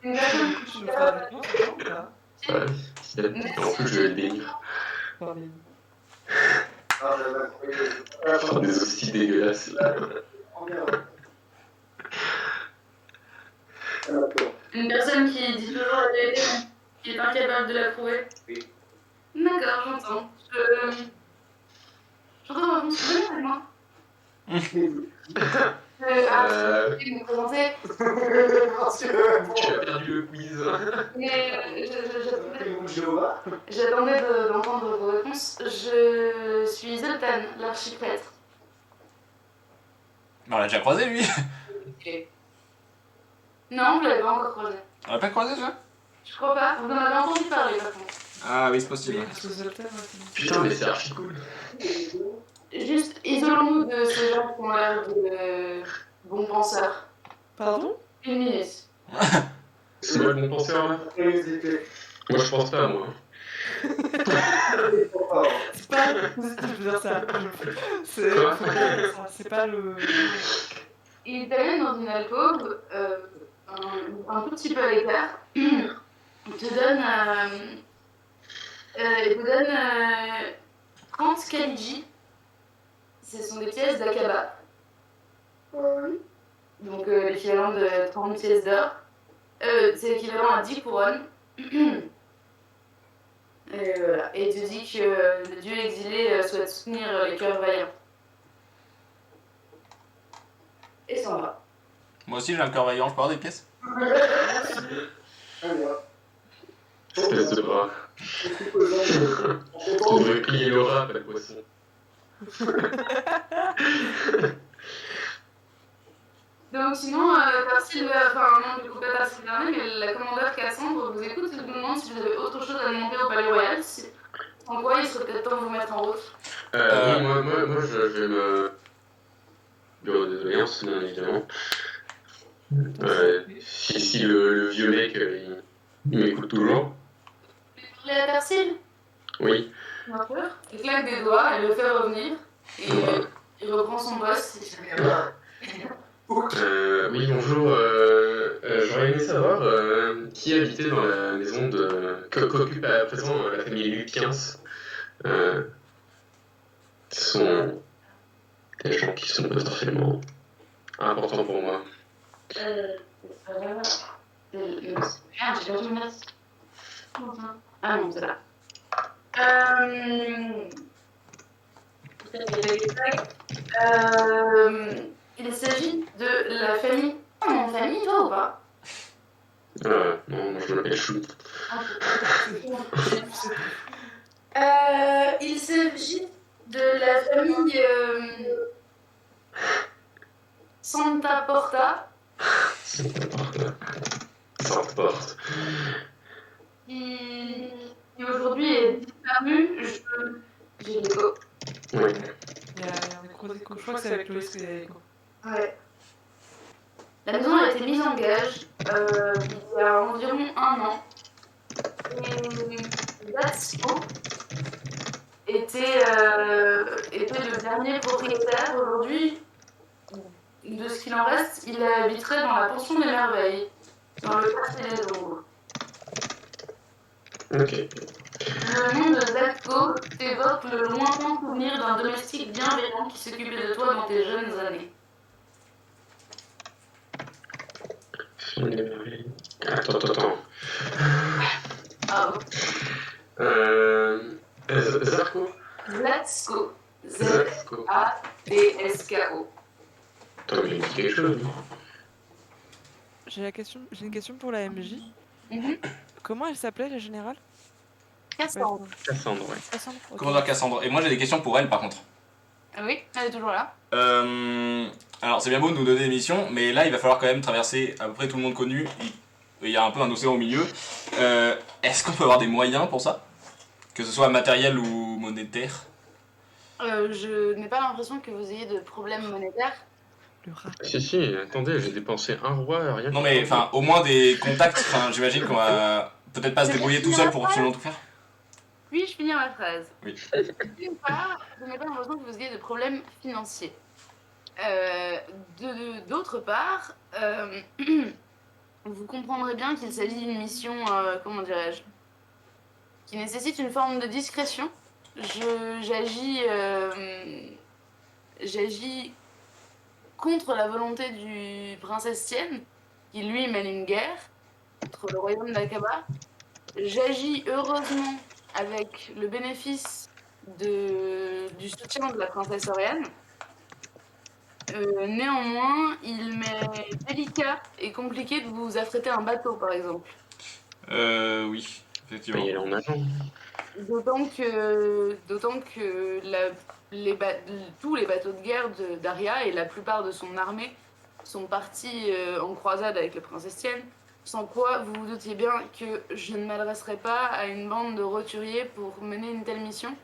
Une personne Je me ferai du bien, c'est bon, là. Ouais, en plus, je vais le bénir. Ah, Faire des hosties dégueulasses, là. Une personne qui dit toujours la vérité mais qui est incapable de la prouver? Oui. D'accord, j'entends. J'entends, vous vous souvenez de moi? Je vais me présenter. Tu as perdu le quiz. Mais j'attendais d'entendre vos réponses. Je suis Zoltan, l'archiprêtre. On l'a déjà croisé, lui. Non, vous l'avez pas encore croisé. On l'a pas croisé, déjà? Je crois pas. Vous en avez entendu parler, par contre. Ah oui, c'est possible. Parce que Zoltan, Putain, mais c'est archi cool. Juste, isolons-nous de ces gens qui ont l'air de bons penseurs. Pardon? Une minute. C'est moi le bon penseur, là? Moi, je pense pas, moi. C'est pas positif de dire ça. C'est pas le. Il t'amène dans une alcôve, un tout petit peu à l'écart. Il te donne 30 Kaliji. Ce sont des pièces d'Akaba. Donc l'équivalent de 30 pièces d'or. C'est l'équivalent à 10 couronnes. Et voilà. Et il te dit que le dieu exilé souhaite soutenir les cœurs vaillants. Et s'en va. Moi aussi, j'ai un cœur vaillant, je peux avoir des pièces? Espèce de bras. Tu devrais plier le rat, pas le poisson. Donc sinon, Persil, enfin non, du coup pas Persil dernier, mais la commandeur Cassandre vous écoute et vous demande si vous avez autre chose à demander au Palais Royal. En quoi il serait peut-être temps de vous mettre en route. Oui, moi, je vais me... Bureau de doléances, bien évidemment. Si le vieux mec, il m'écoute toujours. Vous parlez à Persil? Oui. Bien sûr. Il claque des doigts, elle le fait revenir, et il reprend son poste. Oui, bonjour. J'aurais aimé savoir qui habitait dans la maison qu'occupe à présent la famille Lupien. Ce sont des gens qui sont potentiellement importants pour moi. Merde, j'ai perdu une note. Ah non, c'est là. Il s'agit de la famille. Oh, mon famille, toi ou pas? Non, je m'appelle Chou. Il s'agit de la famille Santa Porta. Santa Porta. Qui aujourd'hui est disparu. J'ai l'écho. Oui. Il y a un gros écho. Je crois que c'est avec Loïs qu'il y a l'écho. Ouais. La maison a été mise en gage il y a environ 1 an. Et Gatsko était le dernier propriétaire. Aujourd'hui, de ce qu'il en reste, il habiterait dans la pension des merveilles, dans le quartier des ombres. Ok. Le nom de Gatsko t'évoque le lointain souvenir d'un domestique bienveillant qui s'occupait de toi dans tes jeunes années. Attends. Ah bon. Zarko. Zlatsko. Zarko. Z-A-T-S-K-O. Attends, mais il dit quelque chose. J'ai une question pour la MJ. Comment elle s'appelait, la générale? Cassandre. Cassandre, ouais. Cassandre, okay. Commandeur Cassandre. Et moi, j'ai des questions pour elle, par contre. Oui, elle est toujours là. Alors, c'est bien beau de nous donner des missions, mais là, il va falloir quand même traverser à peu près tout le monde connu. Il y a un peu un océan au milieu. Est-ce qu'on peut avoir des moyens pour ça? Que ce soit matériel ou monétaire? Je n'ai pas l'impression que vous ayez de problème monétaire. Le rat. Si, attendez, j'ai dépensé 1 roi, rien. Non, mais enfin, au moins des contacts. Enfin, j'imagine qu'on va peut-être pas se débrouiller tout seul pour absolument tout faire. Puis-je finir ma phrase? Oui. D'une part, je n'ai pas l'impression que vous ayez de problème financier. D'autre part, vous comprendrez bien qu'il s'agit d'une mission, comment dirais-je, qui nécessite une forme de discrétion. J'agis contre la volonté du prince Estienne, qui lui mène une guerre contre le royaume d'Akaba. J'agis heureusement avec le bénéfice du soutien de la princesse Oriane. Néanmoins, il m'est délicat et compliqué de vous affréter un bateau, par exemple. Oui, effectivement. Y aller en avant. D'autant que tous les bateaux de guerre d'Aria et la plupart de son armée sont partis en croisade avec le prince Estienne, sans quoi vous vous doutiez bien que je ne m'adresserai pas à une bande de roturiers pour mener une telle mission.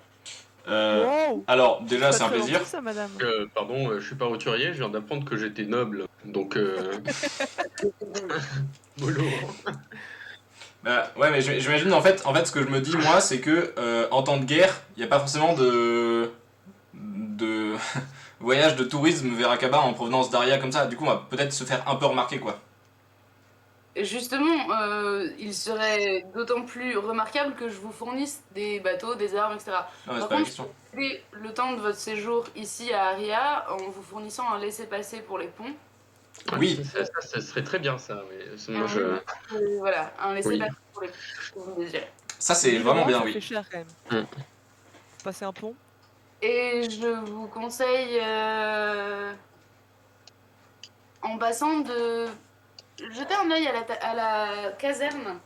Wow. Alors, déjà, C'est c'est un pas très plaisir. gentil, ça, madame. Pardon, je suis pas roturier, je viens d'apprendre que j'étais noble, donc mollo. Bah, ouais, mais j'imagine, en fait, ce que je me dis, moi, c'est que en temps de guerre, il n'y a pas forcément de voyage de tourisme vers Akaba en provenance d'Aria comme ça. Du coup, on va peut-être se faire un peu remarquer, quoi. Justement, il serait d'autant plus remarquable que je vous fournisse des bateaux, des armes, etc. Non, mais c'est Par pas la contre, question. je vais aider le temps de votre séjour ici à Aria en vous fournissant un laissez-passer pour les ponts. Oui. Ça serait très bien, ça. Mais moi, Voilà, un laissez-passer pour les ponts que vous désirez. Ça, c'est 1000 vraiment euros, bien, ça oui. fait cher quand même. Mm. Passer un pont. Et je vous conseille, en passant, de jeter un œil à la caserne.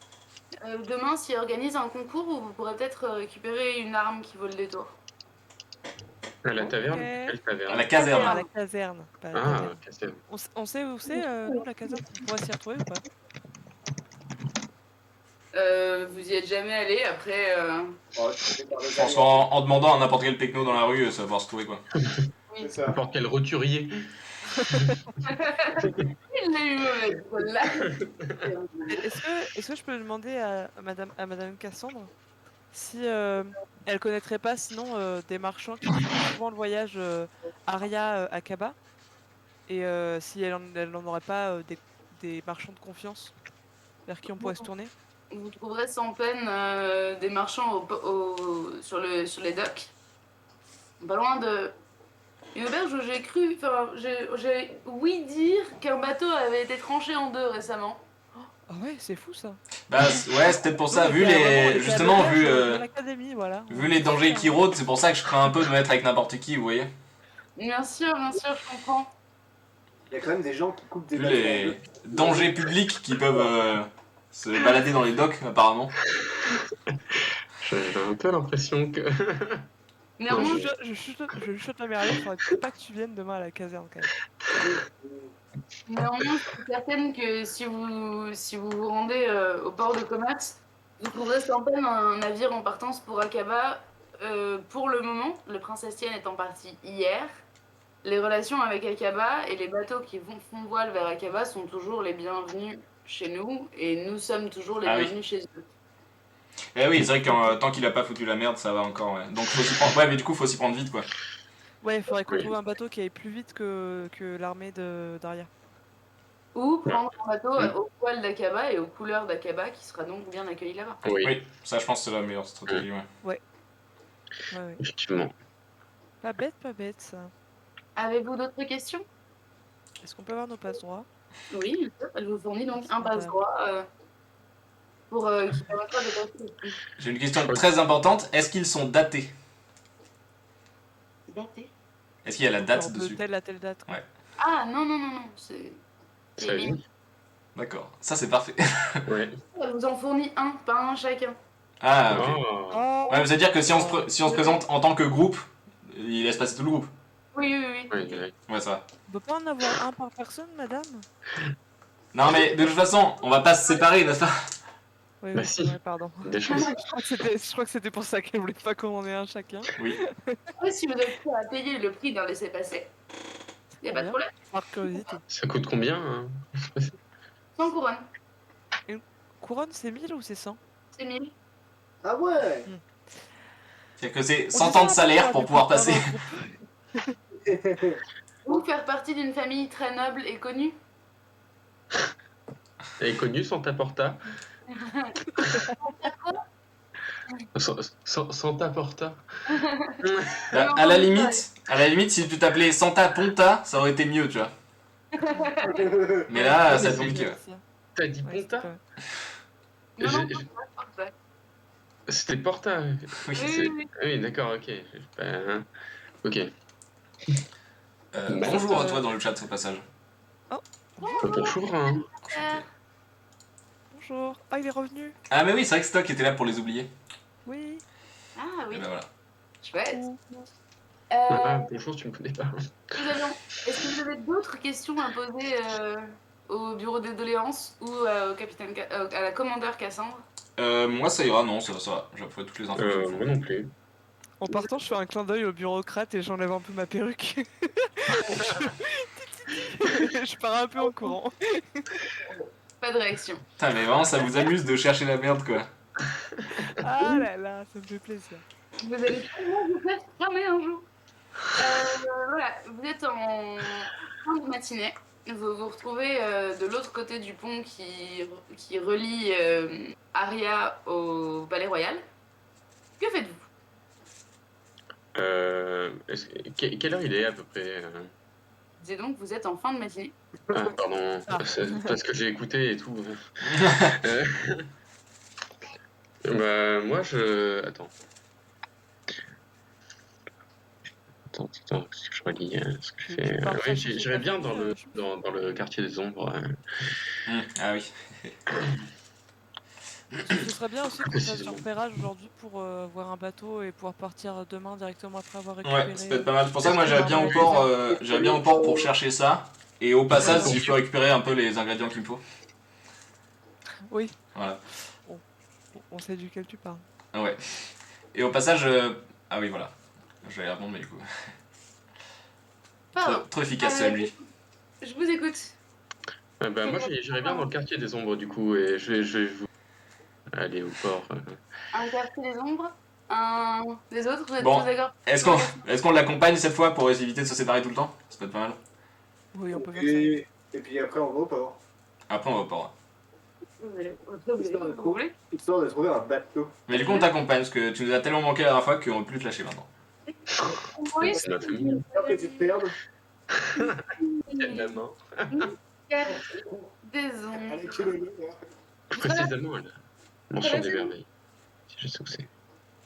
Demain, s'il organise un concours où vous pourrez peut-être récupérer une arme qui vaut le détour. À la taverne. Ok. Quelle taverne? À la caserne. À la caserne, pas à la Ah, taverne. caserne. On sait où c'est, nous, la caserne? On pourrait s'y retrouver ou pas? Vous y êtes jamais allé, après... Je pense qu'en demandant à n'importe quel techno dans la rue, ça va pouvoir se trouver, quoi. C'est ça. N'importe quel roturier. Il l'a eu mauvais, celle-là. Est-ce que je peux demander à Madame Cassandre si elle connaîtrait pas sinon des marchands qui font souvent le voyage Aria-Akaba et si elle en aurait pas des marchands de confiance vers qui on pourrait se tourner? Vous trouverez sans peine des marchands sur les docks. Pas loin de... Une auberge où j'ai cru... Enfin, j'ai ouï dire qu'un bateau avait été tranché en deux récemment. Ah ouais, c'est fou ça. Bah, ouais, c'est peut-être pour ça, Oui, vu on les. était Justement, à vu. l'auberge de l'académie, voilà. Vu les dangers qui rôdent, c'est pour ça que je crains un peu de me mettre avec n'importe qui, vous voyez. Bien sûr, je comprends. Il y a quand même des gens qui coupent des Vu bateaux en les deux. dangers publics qui peuvent se balader dans les docks, apparemment. J'ai un peu l'impression que. Néanmoins, Je chuchote à Merlin, faudrait peut-être pas que tu viennes demain à la caserne quand même. Néanmoins, je suis certaine que si vous vous rendez au port de commerce, vous trouverez sans peine un navire en partance pour Akaba. Pour le moment, le prince Estienne étant parti hier, les relations avec Akaba et les bateaux qui font voile vers Akaba sont toujours les bienvenus chez nous et nous sommes toujours les bienvenus chez eux. Eh oui, c'est vrai que tant qu'il a pas foutu la merde, ça va encore, ouais. Donc faut s'y prendre. Ouais, mais du coup, faut s'y prendre vite, quoi. Ouais, il faudrait qu'on trouve un bateau qui aille plus vite que l'armée d'Aria. Ou prendre un bateau au poil d'Akaba et aux couleurs d'Akaba qui sera donc bien accueilli là-bas. Oui, ça, je pense que c'est la meilleure stratégie, ouais. Ouais. Effectivement. Pas bête, ça. Avez-vous d'autres questions? Est-ce qu'on peut avoir nos passe-droits? Oui, bien sûr. Je vous fournis donc un passe-droit qui permettra de passer. J'ai une question très importante. Est-ce qu'ils sont datés? Daté? Est-ce qu'il y a la date Genre de dessus? telle à telle date. Quoi. Ouais. Ah non, c'est libre. D'accord, ça c'est parfait. Ouais. Je vous en fournis un, pas un chacun. Ah, ok. Oh, Ouais, mais c'est-à-dire que si on se présente en tant que groupe, il laisse passer tout le groupe. Oui. Ouais, ça va. on peut pas en avoir un par personne, madame? Non, mais de toute façon, on va pas se séparer, n'est-ce pas? Oui, Bah oui, si. ouais, pardon. Des chances. Je crois que c'était pour ça qu'elle voulait pas qu'on en ait un chacun. Oui. Oui, si vous êtes prêt à payer le prix d'un laissez-passer, y a pas de problème. Par curiosité. Ça coûte combien hein 100 couronnes, Couronne, c'est 1000 ou c'est 100? c'est 1000. Ah ouais. C'est que c'est 100 ans de salaire pour pouvoir passer. Ou faire partie d'une famille très noble et connue. Elle est connue, Santa Porta. Santa Porta. Bah, à la limite, si tu t'appelais Santa Ponta, ça aurait été mieux, tu vois. Mais là, ça va être compliqué. T'as dit Ouais, Ponta Non, pas. C'était Porta. Oui. Oui. Oui, d'accord, ok. Ok. Bonjour à toi dans le chat au passage. Bonjour. Hein. Bonjour. Ah, il est revenu. Ah mais oui, c'est vrai que Stock était là pour les oublier. Oui. Ah oui, Et ben voilà. chouette. Bonjour, tu me connais pas. Est-ce que vous avez d'autres questions à poser au bureau des doléances ou au capitaine à la commandeur Cassandre? Moi ça ira, non, ça va. J'ai appris toutes les infos qu'il me faut. Moi non plus. En partant, je fais un clin d'œil au bureaucrate et j'enlève un peu ma perruque. Je pars un peu en courant. Pas de réaction. Putain, mais vraiment, ça vous amuse de chercher la merde, quoi. Ah là là, ça me fait plaisir. Vous allez tellement vous faire cramer un jour. Voilà, vous êtes en fin de matinée. Vous vous retrouvez de l'autre côté du pont qui relie Aria au Palais Royal. Que faites-vous? Quelle heure il est à peu près Et donc, vous êtes en fin de matinée. Ah, pardon, c'est parce que j'ai écouté et tout. Bah, moi je. Attends, parce que je relis ce que je fais. Oui, j'irais bien dans le quartier des ombres. Ah oui. Ce serait bien aussi qu'on fasse du repérage aujourd'hui pour voir un bateau et pouvoir partir demain directement après avoir récupéré. Ouais, ça peut être pas mal. C'est pour ça que moi j'irais bien au port pour chercher ça. Et au passage, si je peux récupérer un peu les ingrédients qu'il me faut. Oui. Voilà. On sait duquel tu parles. Ouais. Et au passage, ah oui, voilà. Je vais répondre, mais du coup. Trop efficace, celui. Je vous écoute. Bah, moi j'irais bien dans le quartier des ombres du coup, et je vais vous aller au port. Un quartier des ombres, des autres, vous êtes Bon, tous d'accord? est-ce qu'on l'accompagne cette fois pour éviter de se séparer tout le temps? Ça peut être pas mal. Oui, on peut faire ça. Et puis après, on va au port. Après, on va au port. Histoire de trouver un bateau. Mais du coup, on t'accompagne parce que tu nous as tellement manqué la dernière fois qu'on veut plus te lâcher maintenant. Oui, C'est ma famille. Peur que tu te perdes. La main. des ombres. Avec le nœud, là. Précisément, elle. Mention des merveilles. Si je sais où c'est.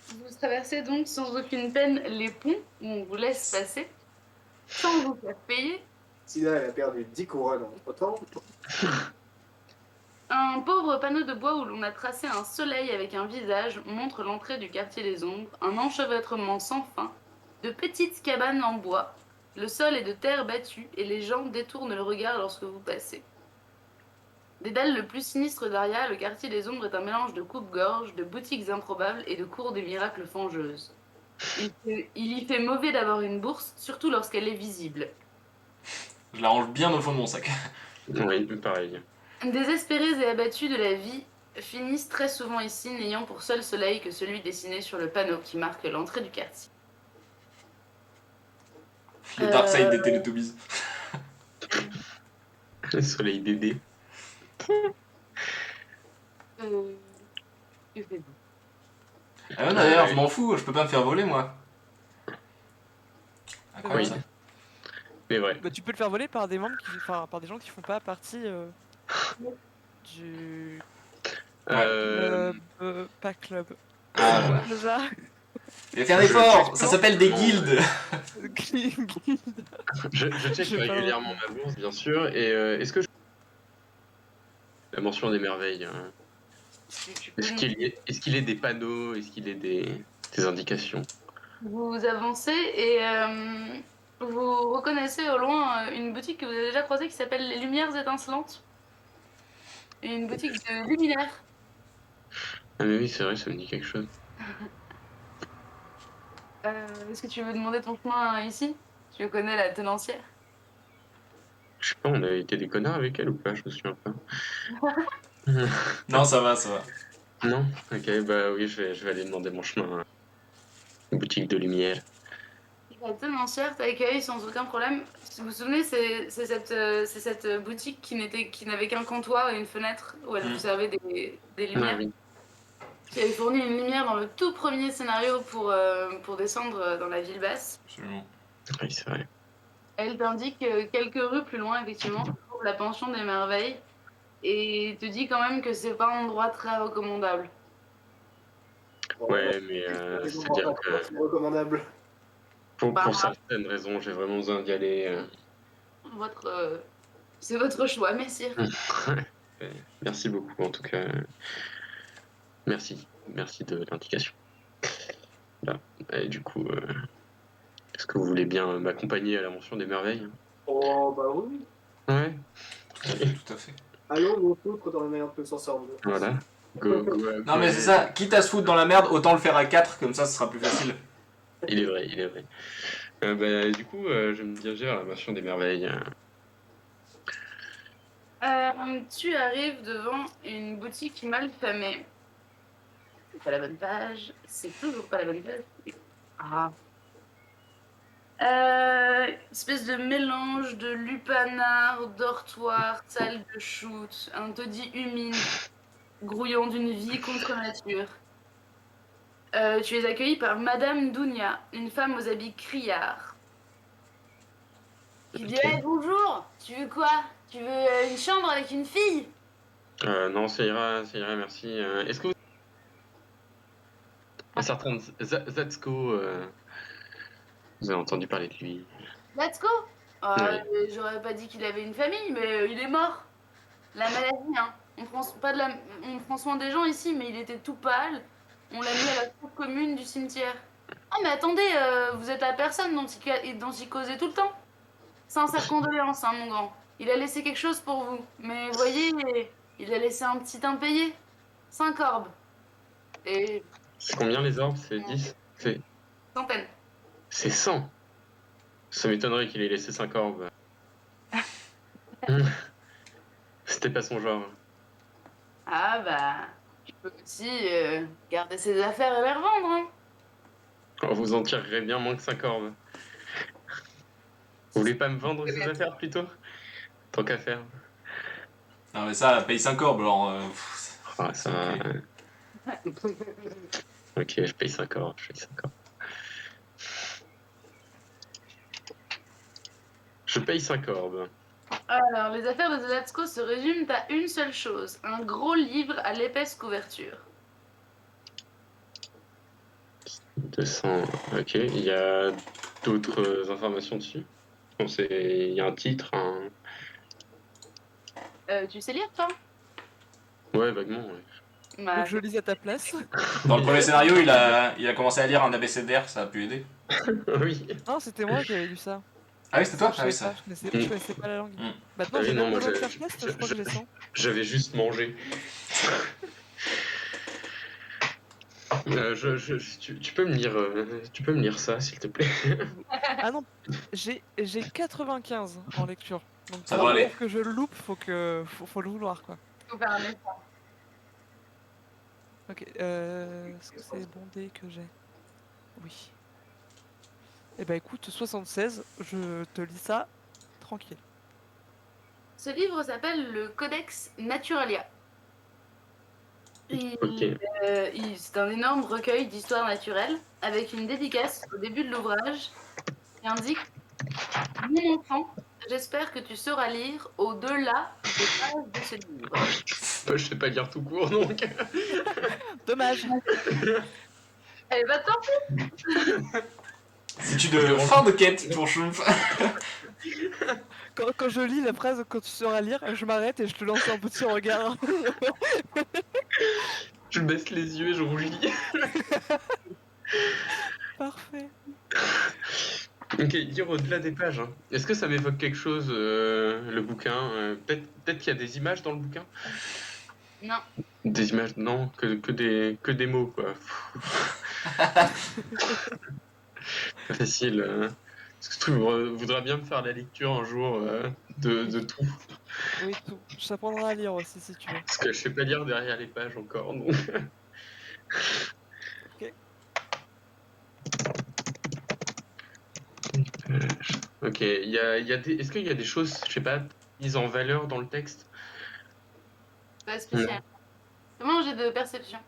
Vous traversez donc sans aucune peine les ponts où on vous laisse passer, sans vous faire payer. Sina, elle a perdu 10 couronnes entre temps. Un pauvre panneau de bois où l'on a tracé un soleil avec un visage montre l'entrée du quartier des ombres, un enchevêtrement sans fin, de petites cabanes en bois. Le sol est de terre battue et les gens détournent le regard lorsque vous passez. Des dalles le plus sinistres d'Aria, le quartier des ombres est un mélange de coupe-gorge, de boutiques improbables et de cours des miracles fangeuses. Il y fait mauvais d'avoir une bourse, surtout lorsqu'elle est visible. Je la range bien au fond de mon sac. Oui, pareil. Désespérés et abattus de la vie, finissent très souvent ici, n'ayant pour seul soleil que celui dessiné sur le panneau qui marque l'entrée du quartier. Le dark side des Teletubbies. Le soleil bébé. Que faites-vous? Ah ouais, d'ailleurs, je m'en fous, je peux pas me faire voler moi. Incroyable Oui. ça. Mais vrai. Bah, tu peux le faire voler par des membres par des gens qui font pas partie du pas club. Ah, Déjà. il faut faire un effort, ça s'appelle des guildes. Je check régulièrement ma bourse, bien sûr, et est-ce que la mention des merveilles, hein. Est-ce qu'il est des panneaux, est-ce qu'il est des indications? Vous avancez et vous reconnaissez au loin une boutique que vous avez déjà croisée qui s'appelle Les Lumières Étincelantes. Et une boutique de luminaires. Ah mais oui, c'est vrai, ça me dit quelque chose. Est-ce que tu veux demander ton chemin ici? Tu connais la tenancière? Je sais pas, on a été des connards avec elle ou pas? Je me souviens pas. Non, ça va, ça va. Non? Ok, bah oui, je vais aller demander mon chemin à une boutique de lumière. La tenancière t'accueille sans aucun problème. Si vous vous souvenez, c'est cette boutique qui n'avait qu'un comptoir et une fenêtre où elle vous servait des lumières. Ah, oui. Qui avait fourni une lumière dans le tout premier scénario pour descendre dans la ville basse. Absolument. Oui, c'est vrai. Elle t'indique quelques rues plus loin, effectivement, pour la pension des merveilles. Et te dit quand même que c'est pas un endroit très recommandable. Ouais, mais c'est-à-dire que... C'est recommandable. Pour certaines raisons, j'ai vraiment besoin d'y aller. C'est votre choix, messire. Merci beaucoup, en tout cas. Merci de l'indication. Là. Et du coup, est-ce que vous voulez bien m'accompagner à la mention des merveilles? Oh, bah oui. Ouais. Tout à fait. Allons, on foutre dans la merde que s'en sort. Voilà. Non, mais c'est ça, quitte à se foutre dans la merde, autant le faire à 4, comme ça ce sera plus facile. Il est vrai. Du coup, je me dirigeais vers la mention des merveilles. Tu arrives devant une boutique mal famée. C'est pas la bonne page. C'est toujours pas la bonne page. Ah. Espèce de mélange de lupanar, dortoir, salle de shoot, un taudis humide, grouillant d'une vie contre nature. Tu es accueilli par Madame Dounia, une femme aux habits criards. Tu dis hey, bonjour, tu veux quoi? Tu veux une chambre avec une fille? Non, ça ira, merci. Est-ce que vous... Un certain Zatsko, vous avez entendu parler de lui? Zatsko? J'aurais pas dit qu'il avait une famille, mais il est mort. La maladie, hein. On prend soin des gens ici, mais il était tout pâle. On l'a mis à la cour commune du cimetière. Ah mais attendez, vous êtes la personne dont il causait tout le temps. Sincère condoléances, hein, mon grand. Il a laissé quelque chose pour vous. Mais voyez, il a laissé un petit impayé. 5 orbes. Et... C'est combien les orbes? C'est 10? C'est... Centaines. C'est 100. Ça m'étonnerait qu'il ait laissé 5 orbes. C'était pas son genre. Ah bah... Tu peux aussi garder ses affaires et les revendre, hein. Oh, vous en tirerez bien moins que 5 orbes. Vous voulez pas me vendre ces affaires plutôt? Tant qu'à faire. Non mais ça, paye 5 orbes, alors... Ah, ça... Ok, je paye 5 orbes, Je paye 5 orbes. Alors, les affaires de Zatsko se résument à une seule chose. Un gros livre à l'épaisse couverture. 200... Ok, il y a d'autres informations dessus? Bon, il y a un titre, Tu sais lire, toi? Ouais, vaguement, ouais. Bah, je lis à ta place. Dans le premier scénario, il a commencé à lire un abécédaire, ça a pu aider. Oui. Non, c'était moi qui avais lu ça. Ah oui, c'était toi? Je Ah oui, savais ça. pas, je connaissais pas la langue. Maintenant, Ah oui, j'ai non, même moi, besoin de faire test, je crois que je les sens. J'avais juste mangé. Tu peux me lire ça, s'il te plaît? Ah non, j'ai 95 en lecture. Donc Ça pour va aller. que je le loupe, faut le vouloir, quoi. faut faire un effort. Ok, est-ce que c'est bondé que j'ai? Oui. Eh ben écoute, 76, je te lis ça tranquille. Ce livre s'appelle le Codex Naturalia. C'est un énorme recueil d'histoires naturelles avec une dédicace au début de l'ouvrage qui indique « Mon enfant, j'espère que tu sauras lire au-delà des pages de ce livre. » Je sais pas lire tout court, donc. Dommage. Allez, va t'en foutre. C'est de fin de quête pour Schtroumpf. Quand je lis la phrase « Quand tu sauras lire », je m'arrête et je te lance un petit regard. Je baisse les yeux et je rougis. Parfait. Ok, lire au-delà des pages. Hein. Est-ce que ça m'évoque quelque chose, le bouquin? Peut-être qu'il y a des images dans le bouquin? Non. Des images, non, que des mots, quoi. Facile. Est-ce que tu voudrais bien me faire la lecture un jour de tout? Oui, tout. Je t'apprendrai à lire aussi si tu veux. Parce que je sais pas lire derrière les pages encore, donc... Ok. Ok, est-ce qu'il y a des choses, je sais pas, mises en valeur dans le texte? Pas spécial. Comment j'ai de perception?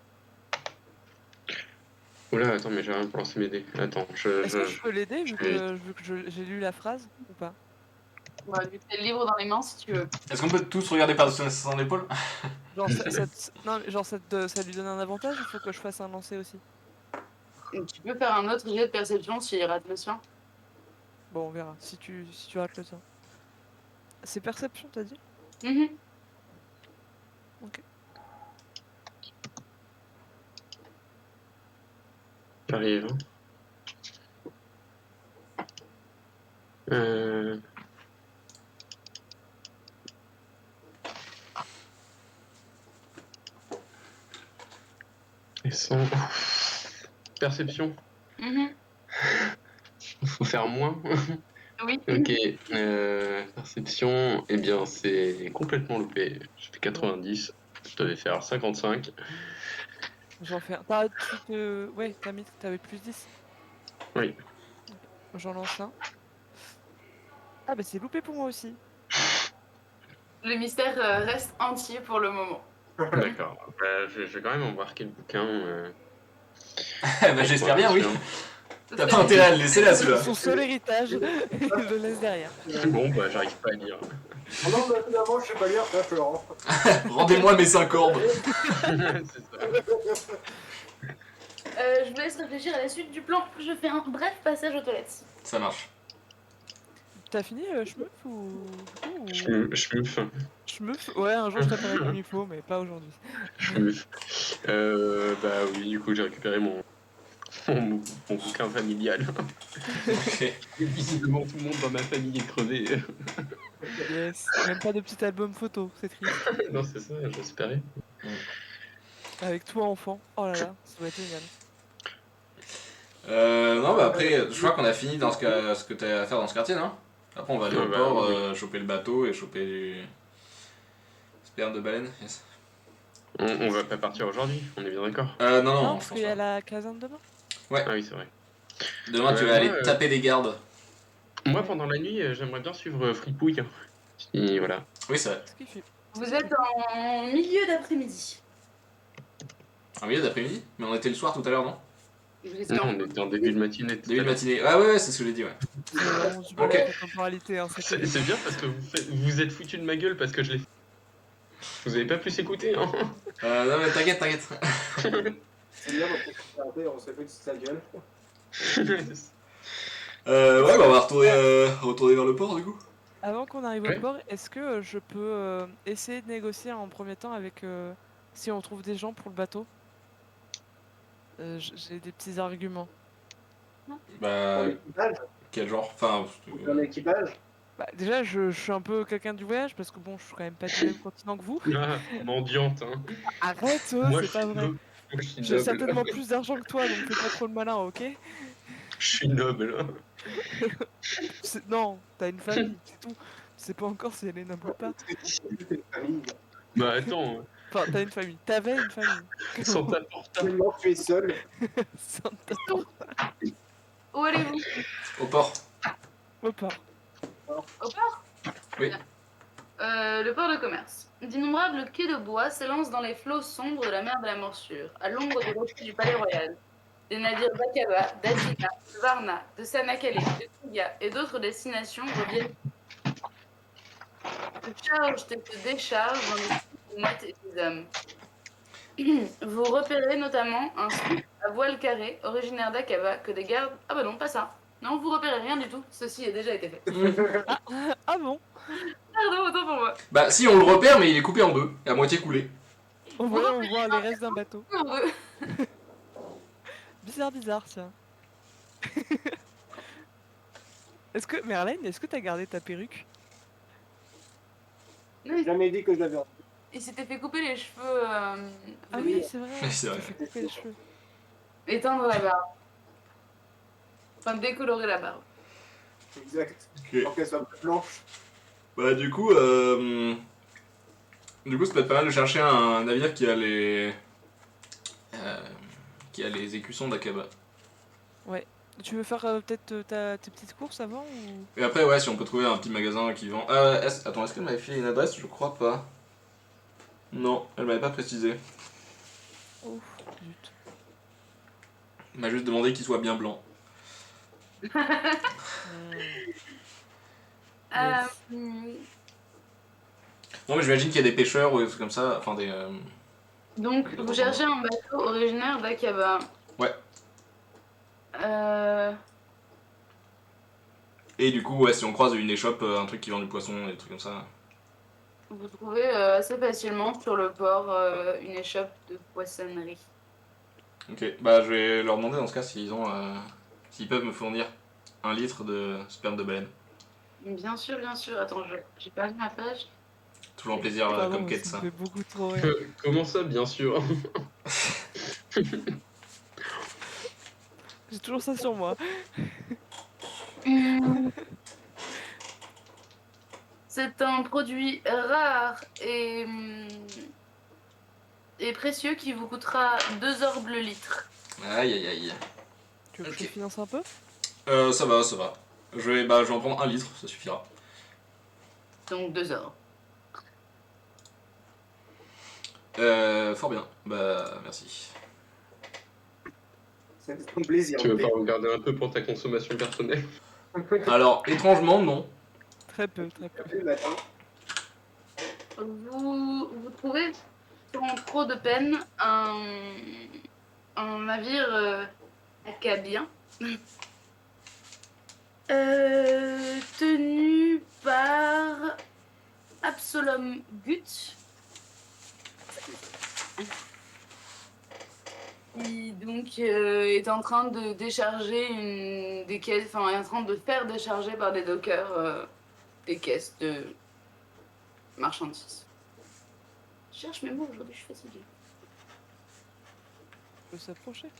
Oula, attends, mais j'ai rien pour lancer mes dés. Attends, Est-ce que je peux l'aider vu que j'ai lu la phrase ou pas? Ouais, vu que t'as le livre dans les mains, si tu veux. Est-ce qu'on peut tous regarder par-dessus son épaule? Genre, ça lui donne un avantage, il faut que je fasse un lancer aussi. Tu peux faire un autre jet de perception s'il rate le sien. Bon, on verra, si tu rates le temps. C'est perception, t'as dit? Ok. J'arrive. Et sans... Perception. Faut faire moins. Oui. Ok. Perception, eh bien, c'est complètement loupé. Je fais 90. Je devais faire 55. J'en fais un. Ouais, t'avais plus 10. Oui. J'en lance un. Ah bah c'est loupé pour moi aussi. Le mystère reste entier pour le moment. D'accord. Je vais quand même embarquer le bouquin. Bah, j'espère bien, oui. T'as pas intérêt à le laisser là, celui-là. Son seul héritage, il le laisse derrière. Bon, bah, j'arrive pas à lire. Oh non, bah finalement, je sais pas lire, ça, Florent. Rendez-moi mes 5 orbes. C'est ça. Je vous laisse réfléchir à la suite du plan. Je fais un bref passage aux toilettes. Ça marche. T'as fini, Schmeuf ou... Schmeuf. Ouais, un jour je t'appellerai comme il faut, mais pas aujourd'hui. Schmeuf. Bah oui, du coup, j'ai récupéré mon bouquin familial. Ok. Visiblement, tout le monde dans ma famille est crevé. Yes, même pas de petit album photo, c'est triste. Non, c'est ça, j'espérais. Avec toi enfant, oh là là, ça va être génial. Non, bah après, je crois qu'on a fini dans ce que t'as à faire dans ce quartier, non? Après, on va aller au port, choper le bateau et choper du sperme de baleine. Yes. On va pas partir aujourd'hui, on est bien d'accord. Non, Non, je parce pense qu'il y a pas. la caserne demain. Ouais. Ah oui, c'est vrai. Demain, tu vas aller taper des gardes. Moi, pendant la nuit, j'aimerais bien suivre Fripouille. Et voilà. Oui, c'est vrai. Ce qu'il fait. Vous êtes en milieu d'après-midi. En milieu d'après-midi? Mais on était le soir tout à l'heure, non? Non, on était en début de matinée. Début de matinée. Ah ouais, c'est ce que j'ai dit, ouais. C'est vraiment du mal avec la temporalité, hein, c'est C'est bien parce que vous êtes foutu de ma gueule parce que je l'ai fait. Vous avez pas pu s'écouter, hein? Non, mais t'inquiète. C'est bien, on s'est fait de sa gueule. Ouais, bah on va retourner vers le port, du coup. Avant qu'on arrive au port, est-ce que je peux essayer de négocier en premier temps avec... si on trouve des gens pour le bateau? J'ai des petits arguments. Bah, quel genre? Enfin, Un équipage. Bah, déjà, je suis un peu quelqu'un du voyage, parce que bon, je suis quand même pas du même continent que vous. Ah, mendiante, hein. Arrête, c'est pas vrai. J'ai certainement plus d'argent que toi, donc fais pas trop le malin, ok? Je suis noble. Non, t'as une famille, c'est tout. Je sais pas encore si elle est noble ou pas. Bah attends, Enfin, t'as une famille. T'avais une famille. sans ta portable. Maintenant, tu es seul. Sans ta portable. Où allez-vous? au port. Au port. Au port? Oui. Le port de commerce. D'innombrables quais de bois s'élancent dans les flots sombres de la mer de la Morsure, à l'ombre des rochers du Palais Royal. Des navires d'Aqaba, d'Atina, de Varna, de Sanakale, de Kiga et d'autres destinations reviennent. Se chargent et se déchargent dans les cieux nets et des hommes. Vous repérez notamment un scoop à voile carré, originaire d'Aqaba, que des gardes... Ah bah non, pas ça. Non, vous repérez rien du tout. Ceci a déjà été fait. Ah bon? Pardon, autant pour moi. Bah, si, on le repère, mais il est coupé en deux, à moitié coulé. On voit les restes d'un bateau. Heureux. Bizarre, tiens. Merlène, est-ce que t'as gardé ta perruque? J'ai jamais dit que je l'avais. Il s'était fait couper les cheveux. Ah oui, c'est vrai. C'est vrai. Il s'est fait couper les cheveux. Éteindre la barbe. Enfin, décolorer la barbe. Exact. Ok. Pour qu'elle soit plus blanche. Bah, du coup, ça peut être pas mal de chercher un navire qui a les écussons d'Aqaba. Ouais. Tu veux faire peut-être tes petites courses avant ou... Et après, ouais, si on peut trouver un petit magasin qui vend. Attends, est-ce qu'elle m'avait filé une adresse? Je crois pas. Non, elle m'avait pas précisé. Oh, zut. Elle m'a juste demandé qu'il soit bien blanc. Non, mais j'imagine qu'il y a des pêcheurs ou des trucs comme ça, enfin des. Donc, vous cherchez un bateau originaire d'Aqaba. Ouais. Et du coup, ouais, si on croise une échoppe, un truc qui vend du poisson, des trucs comme ça. Vous trouvez assez facilement sur le port une échoppe de poissonnerie. Ok, bah je vais leur demander dans ce cas s'ils peuvent me fournir 1 litre de sperme de baleine. Bien sûr, bien sûr. Attends, j'ai pas vu ma page. Toujours un plaisir Pardon, comme mais quête ça ça. me fait beaucoup trop rire. Comment ça, bien sûr? J'ai toujours ça sur moi. C'est un produit rare et précieux qui vous coûtera 2 orbes le litre. Aïe aïe aïe. Tu veux que je Ok. te finance un peu? Ça va, ça va. Je vais en prendre 1 litre, ça suffira. Donc 2 orbes. Fort bien, bah merci. Ça fait un plaisir. Tu veux pas regarder un peu pour ta consommation personnelle? Alors, étrangement, non. Très peu, très peu. Le matin. Vous trouvez sans trop de peine un navire acadien tenu par Absalom Gut, qui donc est en train de décharger des caisses, enfin est en train de faire décharger par des dockers des caisses de marchandises. Je cherche mes mots aujourd'hui, je suis fatiguée. On peut s'approcher.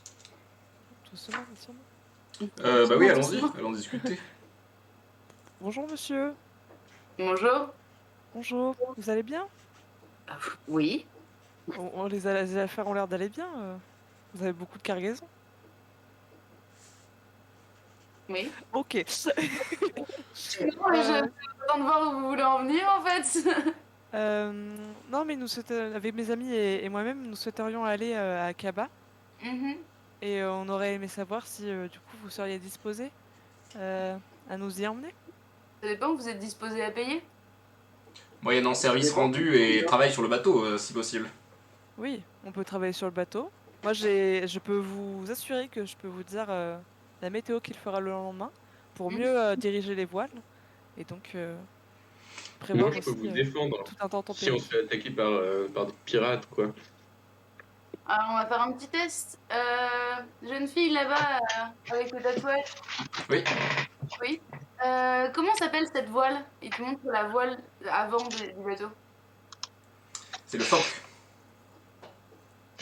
Doucement, doucement. Bah oui, allons discuter. Bonjour monsieur. Bonjour. Bonjour. Vous allez bien? Oui. Les affaires ont l'air d'aller bien. Vous avez beaucoup de cargaison? Oui. Ok. Non, mais j'attends de voir où vous voulez en venir en fait. Non, mais avec mes amis et moi-même, nous souhaiterions aller à Akaba. Et on aurait aimé savoir si du coup vous seriez disposé à nous y emmener. Ça dépend, vous êtes disposé à payer? Moyennant service rendu et travail sur le bateau, si possible. Oui, on peut travailler sur le bateau. Moi, je peux vous assurer que je peux vous dire la météo qu'il fera le lendemain pour mieux diriger les voiles et donc prévoir Moi, je peux aussi vous défendre tout un temps si on tempéré. se fait attaquer par des pirates, quoi. Alors, on va faire un petit test. Jeune fille là-bas avec le tatouage. Oui. Oui. Comment s'appelle cette voile? Il te montre la voile avant du bateau. C'est le phoque.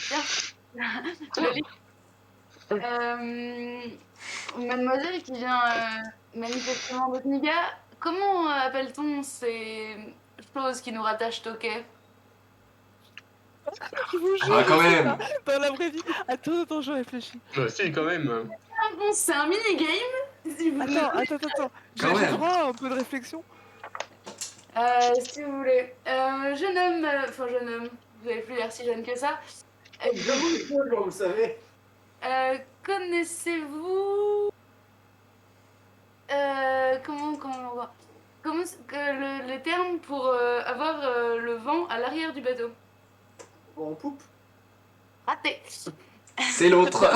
Bien. Joli. Mademoiselle qui vient manifestement de Kniga, comment appelle-t-on ces choses qui nous rattachent au quai? Je vous jure, Ah, quand je sais même. pas. Dans la vraie vie. Attends, je réfléchis. Si, quand même. Ah bon, c'est un mini-game. Si vous Attends. Quand J'ai même. droit à un peu de réflexion. Si vous voulez. Jeune homme, vous avez plus l'air si jeune que ça. Comme vous savez. Connaissez-vous comment le terme pour avoir le vent à l'arrière du bateau? En poupe. Raté. C'est l'autre.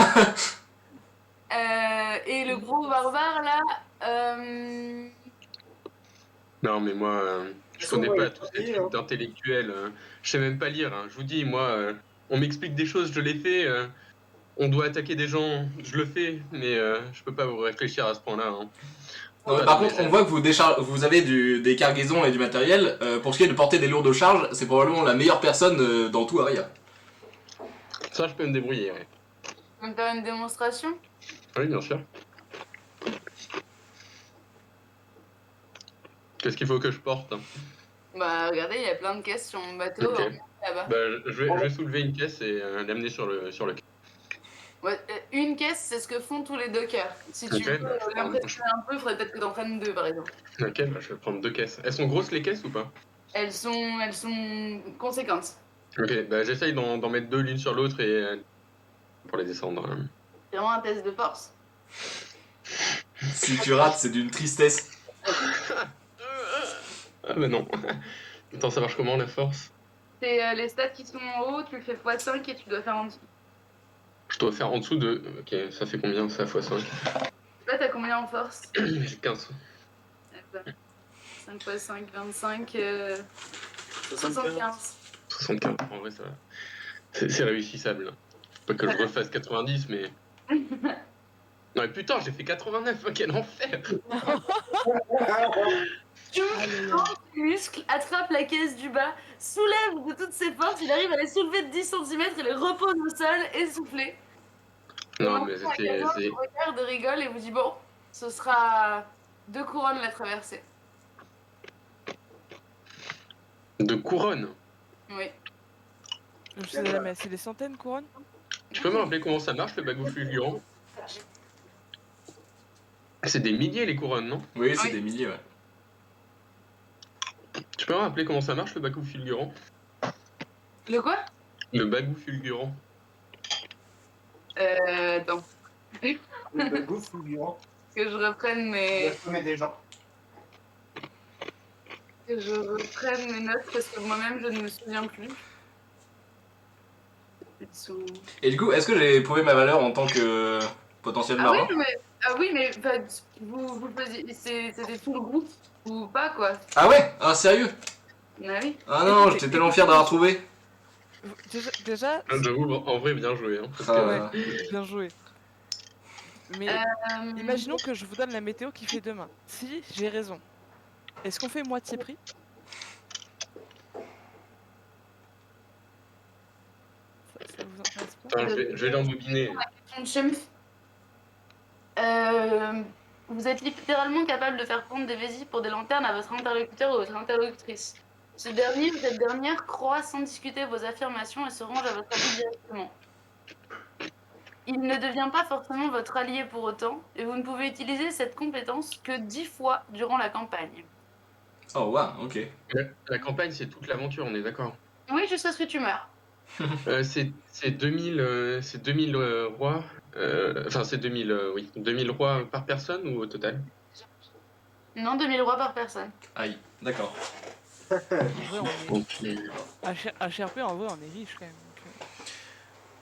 Et le gros barbare là, Non, mais moi, je connais pas tous ces trucs d'intellectuels. Je sais même pas lire. Hein. Je vous dis, moi, on m'explique des choses, je les fais. On doit attaquer des gens, je le fais, mais je peux pas vous réfléchir à ce point-là. Hein. Non, mais par contre, on voit que vous avez des cargaisons et du matériel. Pour ce qui est de porter des lourdes charges, c'est probablement la meilleure personne dans tout Aria. Ça, je peux me débrouiller, ouais. on peut faire une démonstration. Oui, bien sûr. Qu'est-ce qu'il faut que je porte? Bah regardez, il y a plein de caisses sur mon bateau. Ok. Là-bas. Bah, je vais soulever une caisse et l'amener sur le quai. Ouais, une caisse, c'est ce que font tous les dockers. Si tu veux l'impressionner un peu, il faudrait peut-être que t'en prennes 2 par exemple. Ok, bah, je vais prendre 2 caisses. Elles sont grosses les caisses ou pas? Elles sont conséquentes. Ok, bah j'essaye d'en mettre 2 l'une sur l'autre et pour les descendre. C'est vraiment un test de force. Si tu rates, c'est d'une tristesse. Ah bah non. Attends, ça marche comment la force? C'est les stats qui sont en haut, tu le fais x5 et tu dois faire en dessous. Je dois faire en dessous de... Ok, ça fait combien ça x5? Là, t'as combien en force? J'ai 15. 5 x 5, 25, 75. 75, en vrai, ça va. C'est réussissable. Pas que je refasse 90, mais. Non, mais putain, j'ai fait 89, quel enfer! Tu muscle, attrape la caisse du bas, soulève de toutes ses forces, il arrive à les soulever de 10 cm et les repose au sol, essoufflé. Non, mais c'était. Il regarde, rigole et vous dit bon, ce sera 2 couronnes la traversée. 2 couronnes? Oui. Je sais jamais, c'est des centaines de couronnes? Tu peux me rappeler comment ça marche le bagou fulgurant? C'est des milliers les couronnes, non? Oui, c'est des milliers, ouais. Tu peux me rappeler comment ça marche le bagou fulgurant? Le quoi? Le bagou fulgurant. Attends. Le bagou fulgurant. Que je reprenne mes. Des gens. Que je reprenne mes notes parce que moi-même je ne me souviens plus. Et du coup, est-ce que j'ai prouvé ma valeur en tant que potentiel marin? Oui, mais vous faisiez. C'était tout le groupe ou pas quoi? Ah ouais? Ah, sérieux? Ah oui. Ah non, j'étais tellement fier d'avoir trouvé. Déjà. J'avoue, en vrai, bien joué. Hein, parce Ouais, bien joué. Mais imaginons que je vous donne la météo qui fait demain. Si j'ai raison, est-ce qu'on fait moitié prix? Ça vous intéresse pas? Attends, je vais l'embobiner. Vous êtes littéralement capable de faire prendre des vésies pour des lanternes à votre interlocuteur ou votre interlocutrice. Ce dernier ou cette dernière croit sans discuter vos affirmations et se range à votre avis directement. Il ne devient pas forcément votre allié pour autant, et vous ne pouvez utiliser cette compétence que 10 fois durant la campagne. Oh, wow, ok. La campagne, c'est toute l'aventure, on est d'accord? Oui, jusqu'à ce que tu meurs. C'est 2000 rois. Enfin, c'est 2000, oui. 2000 rois par personne ou au total? Non, 2000 rois par personne. Aïe, d'accord. En vrai, à Cherpé, en vrai, on est riche quand même.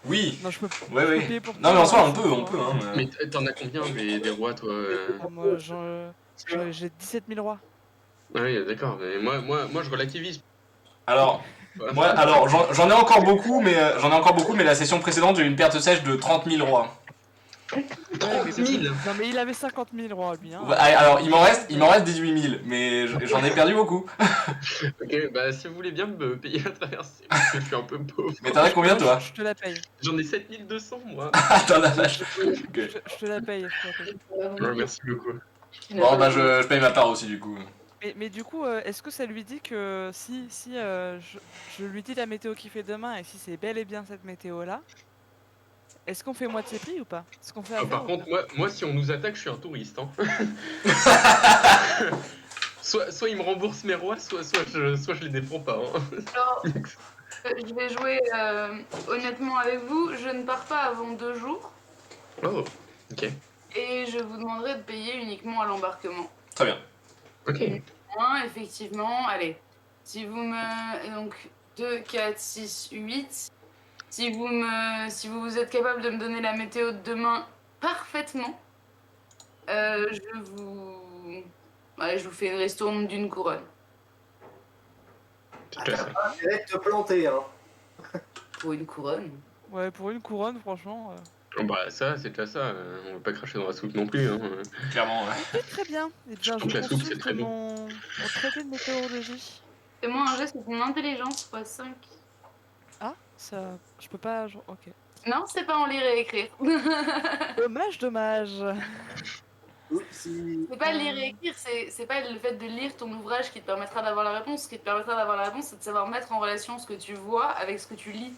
Oui. Non, je peux Ouais. payer pour Non, mais en soi, on ça, peut. Hein, Mais t'en as combien des rois, toi? Moi, j'ai 17 000 rois. Ah oui, d'accord. Mais moi, je relativise. Alors, j'en ai encore beaucoup, mais la session précédente, j'ai eu une perte sèche de 30 000 rois. 30 000. Non, mais il avait 50 000 rois, lui. Hein. Alors, il m'en reste 18 000, mais j'en ai perdu beaucoup. Ok, bah si vous voulez bien me payer la traversée, parce que je suis un peu pauvre. Mais t'en as combien, toi? Je te la paye. J'en ai 7200, moi. Attends, la vache. Je te la paye. Ouais, merci beaucoup. Bon, bah, je paye ma part aussi, du coup. Mais du coup, est-ce que ça lui dit que si je lui dis la météo qu'il fait demain et si c'est bel et bien cette météo-là, est-ce qu'on fait moitié prix ou pas? Est-ce qu'on fait Par contre, moi, si on nous attaque, je suis un touriste. Hein. soit il me rembourse mes rois, soit je les défends pas. Hein. Alors, je vais jouer honnêtement avec vous. Je ne pars pas avant 2 jours. Oh, ok. Et je vous demanderai de payer uniquement à l'embarquement. Très bien. Ok. Effectivement, allez. Si vous me... Donc, 2, 4, 6, 8. Si vous êtes capable de me donner la météo de demain parfaitement, je vous fais une ristourne d'une couronne. C'est clair. Arrête de te planter, hein. Pour une couronne? Ouais, pour une couronne, franchement. Bah ça, c'est déjà ça. On va pas cracher dans la soupe non plus. Hein. Clairement, ouais. Très bien. Et bien, trouve que la soupe, c'est très bon. mon traité de météorologie. Fais-moi un geste, c'est ton intelligence x 5. Ah, ça... Je peux pas... Ok. Non, c'est pas en lire et écrire. Dommage. C'est pas lire et écrire, c'est pas le fait de lire ton ouvrage qui te permettra d'avoir la réponse. Ce qui te permettra d'avoir la réponse, c'est de savoir mettre en relation ce que tu vois avec ce que tu lis.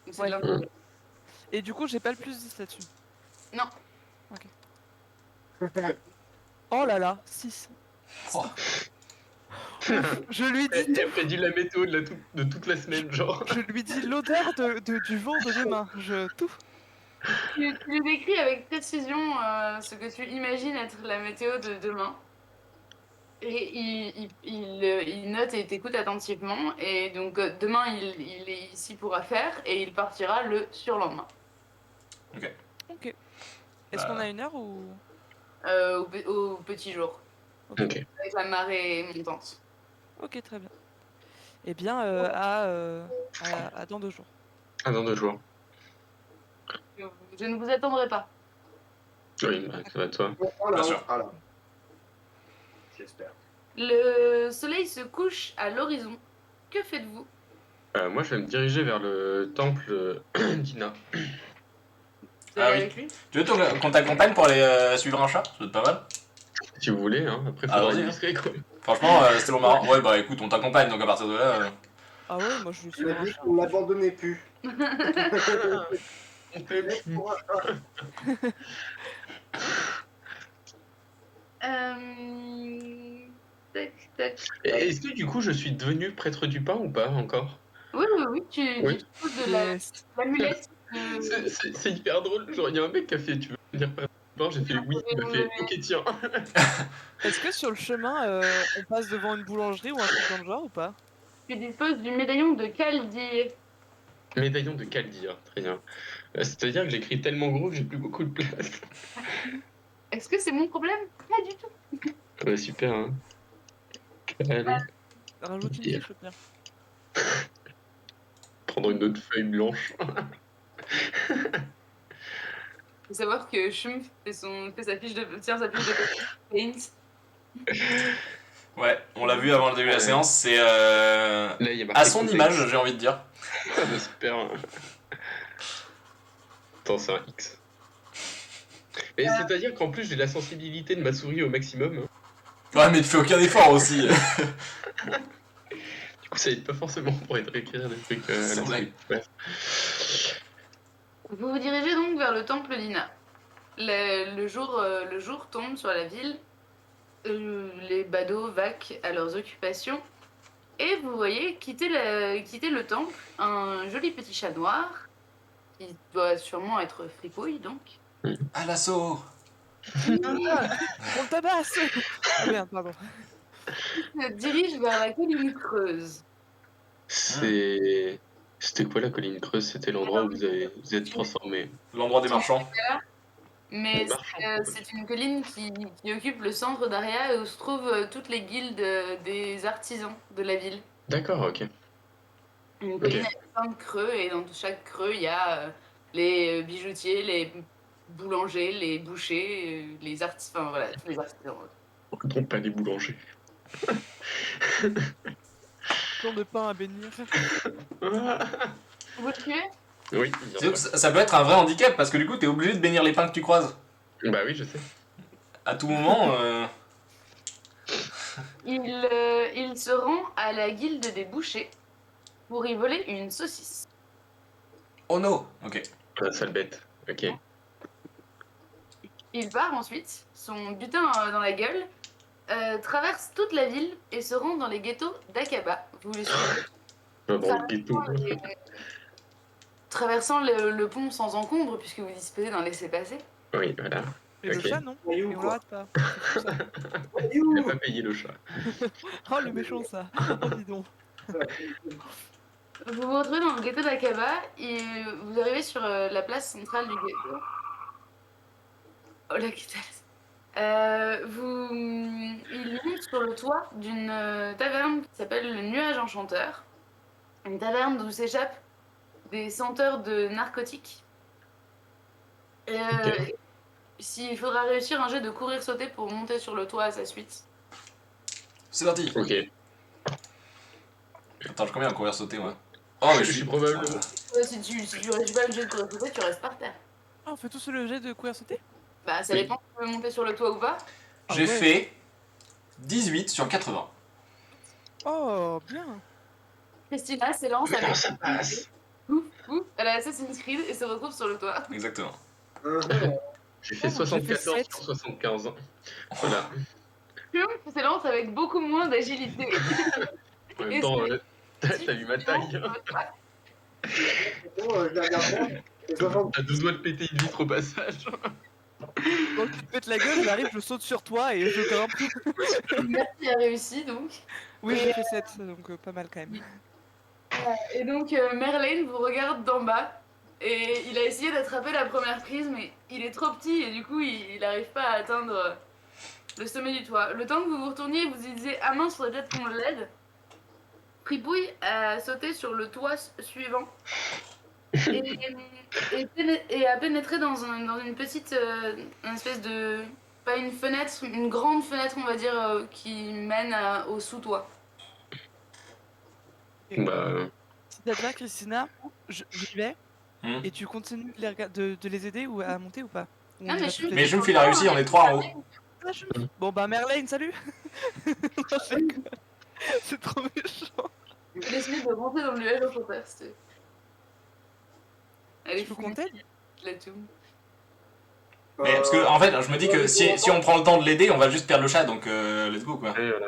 Donc, c'est de l'intelligence. Et du coup, j'ai pas le plus 10 là-dessus. Non. Ok. Oh là là, 6. Oh. Je lui dis... Elle prédit la météo de toute la semaine, genre. Je lui dis l'odeur du vent de demain. Tout. Tu lui décris avec précision ce que tu imagines être la météo de demain. Et il note et t'écoute attentivement. Et donc demain, il est ici pour affaires et il partira le surlendemain. Ok. Est-ce qu'on a une heure ou... Au petit jour. Ok. avec la marée montante. Ok, très bien. Eh bien, à dans 2 jours. Ah, dans 2 jours. Je ne vous attendrai pas. Oui, bah, ça va toi. Bien sûr. Alors. J'espère. Le soleil se couche à l'horizon. Que faites-vous? Moi, je vais me diriger vers le temple d'Ina. Vous allez oui. avec lui? Tu veux qu'on t'accompagne pour aller suivre un chat? Ça doit être pas mal. Si vous voulez, hein. Après, faut Allons-y, illustrer, quoi. Franchement, c'était long marrant. Ouais, bah écoute, on t'accompagne, donc à partir de là... Ah ouais, moi je suis On a un dit chat. qu'on l'abandonnait plus. On t'aime. Tac, tac. Est-ce que du coup, je suis devenu prêtre du pain ou pas encore? Oui, tu Oui. disposes de l'amulette. C'est hyper drôle. Genre, il y a un mec qui a fait Tu veux devenir prêtre du pain? J'ai fait oui. Il m'a fait Ok, tiens. Est-ce que sur le chemin, on passe devant une boulangerie ou un truc dans le genre ou pas? Tu disposes du médaillon de Kaldir. Médaillon de Kaldir, très bien. C'est-à-dire que j'écris tellement gros que j'ai plus beaucoup de place. Est-ce que c'est mon problème? Pas du tout. Ouais, super, hein. Kaldir. Rajoute une fiche, bien. Prendre une autre feuille blanche. Faut savoir que Schumpf tient sa fiche de Paint. Ouais, on l'a vu avant le début de la séance, c'est Là, il y a marqué à son contexte. image, j'ai envie de dire. C'est super. Attends, c'est un X. Et c'est-à-dire qu'en plus, j'ai la sensibilité de ma souris au maximum. Hein. Ouais, mais tu fais aucun effort aussi. Du coup, ça aide pas forcément pour être écrire des trucs à la C'est vrai. souris. Ouais. Vous vous dirigez donc vers le temple d'Ina. Le jour tombe sur la ville. Les badauds vaquent à leurs occupations. Et vous voyez quitter le temple un joli petit chat noir, qui doit sûrement être fripouille donc. À l'assaut. On tabasse. Ah merde, pardon. Se dirige vers la colline creuse. C'était quoi la colline creuse? C'était l'endroit où vous êtes transformé. L'endroit des marchands. Mais Les marchands, c'est une colline qui occupe le centre d'Aria et où se trouvent toutes les guildes des artisans de la ville. D'accord, ok. Une colline avec plein de creux et dans chaque creux il y a les bijoutiers, les boulangers, les bouchers, les artisans, enfin voilà, tous les artisans. On ne trompe pas les boulangers. Plan de pain à bénir. Vous le tuez? Oui, bien sûr. Ça peut être un vrai handicap parce que du coup t'es obligé de bénir les pains que tu croises. Bah oui, je sais. À tout moment. Il se rend à la guilde des bouchers pour y voler une saucisse. Oh no. Ok. La sale bête, ok. Il part ensuite, son butin dans la gueule, traverse toute la ville et se rend dans les ghettos d'Aqaba. Vous les suivez? Dans le ghetto. Traversant le pont sans encombre puisque vous disposez d'un laissez-passer. Oui, voilà. Et Ok. le chat, non? Voyou, Et on quoi. l'arrête pas. C'est fou, ça. Il n'a pas payé le chat. Oh, le méchant, ça. Oh, dis donc. Vous vous retrouvez dans le ghetto d'Aqaba et vous arrivez sur la place centrale du ghetto. Oh la quittance. Il monte sur le toit d'une taverne qui s'appelle le Nuage Enchanteur. Une taverne d'où s'échappent des senteurs de narcotiques. Il faudra réussir un jet de courir-sauter pour monter sur le toit à sa suite. C'est parti. Ok. Attends, j'ai combien à courir sauter moi? Oh, mais Je suis probablement. Si tu réussis pas le jet de courir-sauter, tu restes par terre. Ah, on fait tous le jet de courir sauter? Bah ça Oui. dépend si tu veux monter sur le toit ou pas. J'ai Ah ouais. fait 18 sur 80. Oh, bien. Christina s'élance Mais comment avec ça passe? elle a Assassin's Creed et se retrouve sur le toit. Exactement. J'ai fait Oh, j'ai 74 fait 7. sur 75. Voilà. Triumph s'élance avec beaucoup moins d'agilité. En même Et temps, c'est- t'as vu ma taille. Je la regarde et 60. T'as 12 doigts de péter une vitre au passage. Quand tu te pètes la gueule, j'arrive, je saute sur toi et je grimpe. Merci a réussi donc. Oui, j'ai fait 7, donc pas mal quand même. Et donc Merlin vous regarde d'en bas et il a essayé d'attraper la première prise mais il est trop petit et du coup il n'arrive pas à atteindre le sommet du toit. Le temps que vous vous retourniez, vous disiez ah mince, faudrait peut-être qu'on l'aide. Fripouille a sauté sur le toit suivant et a pénétré dans une petite une espèce de pas une fenêtre, une grande fenêtre on va dire qui mène au sous-toit. Bah, Si t'as déjà Christina, j'y vais et tu continues de les aider ou à monter ou pas? Ou on Ah, y mais va je toutes les Mais deux je me fais la réussir, on est 3 en haut. Ah, Bon bah Merlane, salut. Non, je rigole. C'est trop méchant. J'ai décidé de rentrer dans le nuage au contraire, c'était. Tu veux qu'on t'aide? Je l'ai tout. Mais parce que, en fait, je me dis que si on prend le temps de l'aider, on va juste perdre le chat, donc let's go, quoi. et voilà.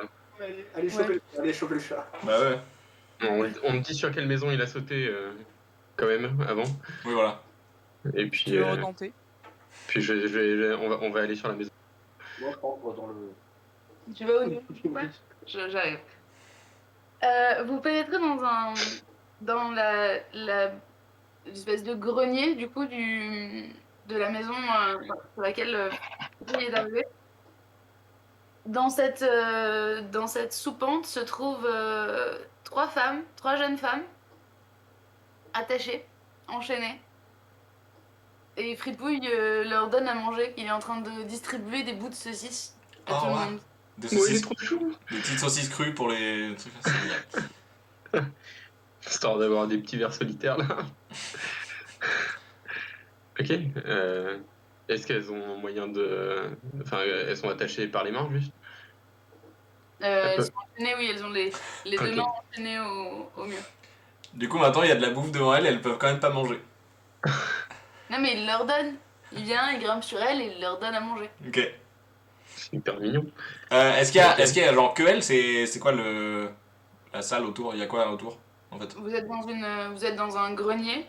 Allez choper le chat. Bah ouais. On me dit sur quelle maison il a sauté, quand même, avant. Oui, voilà. Et puis, Tu veux retenter? puis on va aller sur la maison. Moi, je rentre dans le... Tu vas où? Ouais, j'arrive. Vous pénétrez dans l'espèce de grenier du coup de la maison sur laquelle il est arrivé. Dans cette soupente se trouvent trois jeunes femmes attachées, enchaînées. Et Fripouille leur donne à manger, qu'il est en train de distribuer des bouts de saucisses à tout le monde. Des Moi, il est saucisses, trop chou. des petites saucisses crues pour les trucs, c'est génial. Histoire d'avoir des petits vers solitaires, là. Ok. Est-ce qu'elles ont moyen de... Enfin, elles sont attachées par les mains, juste? Elles sont enchaînées, oui, elles ont les Ok. deux mains enchaînées au mur. Du coup, maintenant, il y a de la bouffe devant elles peuvent quand même pas manger. Non mais il leur donne. Il vient, il grimpe sur elle et il leur donne à manger. Ok. C'est hyper mignon. Est-ce qu'il y a genre que elle, c'est quoi la salle autour? Il y a quoi autour, en fait? Vous êtes dans un grenier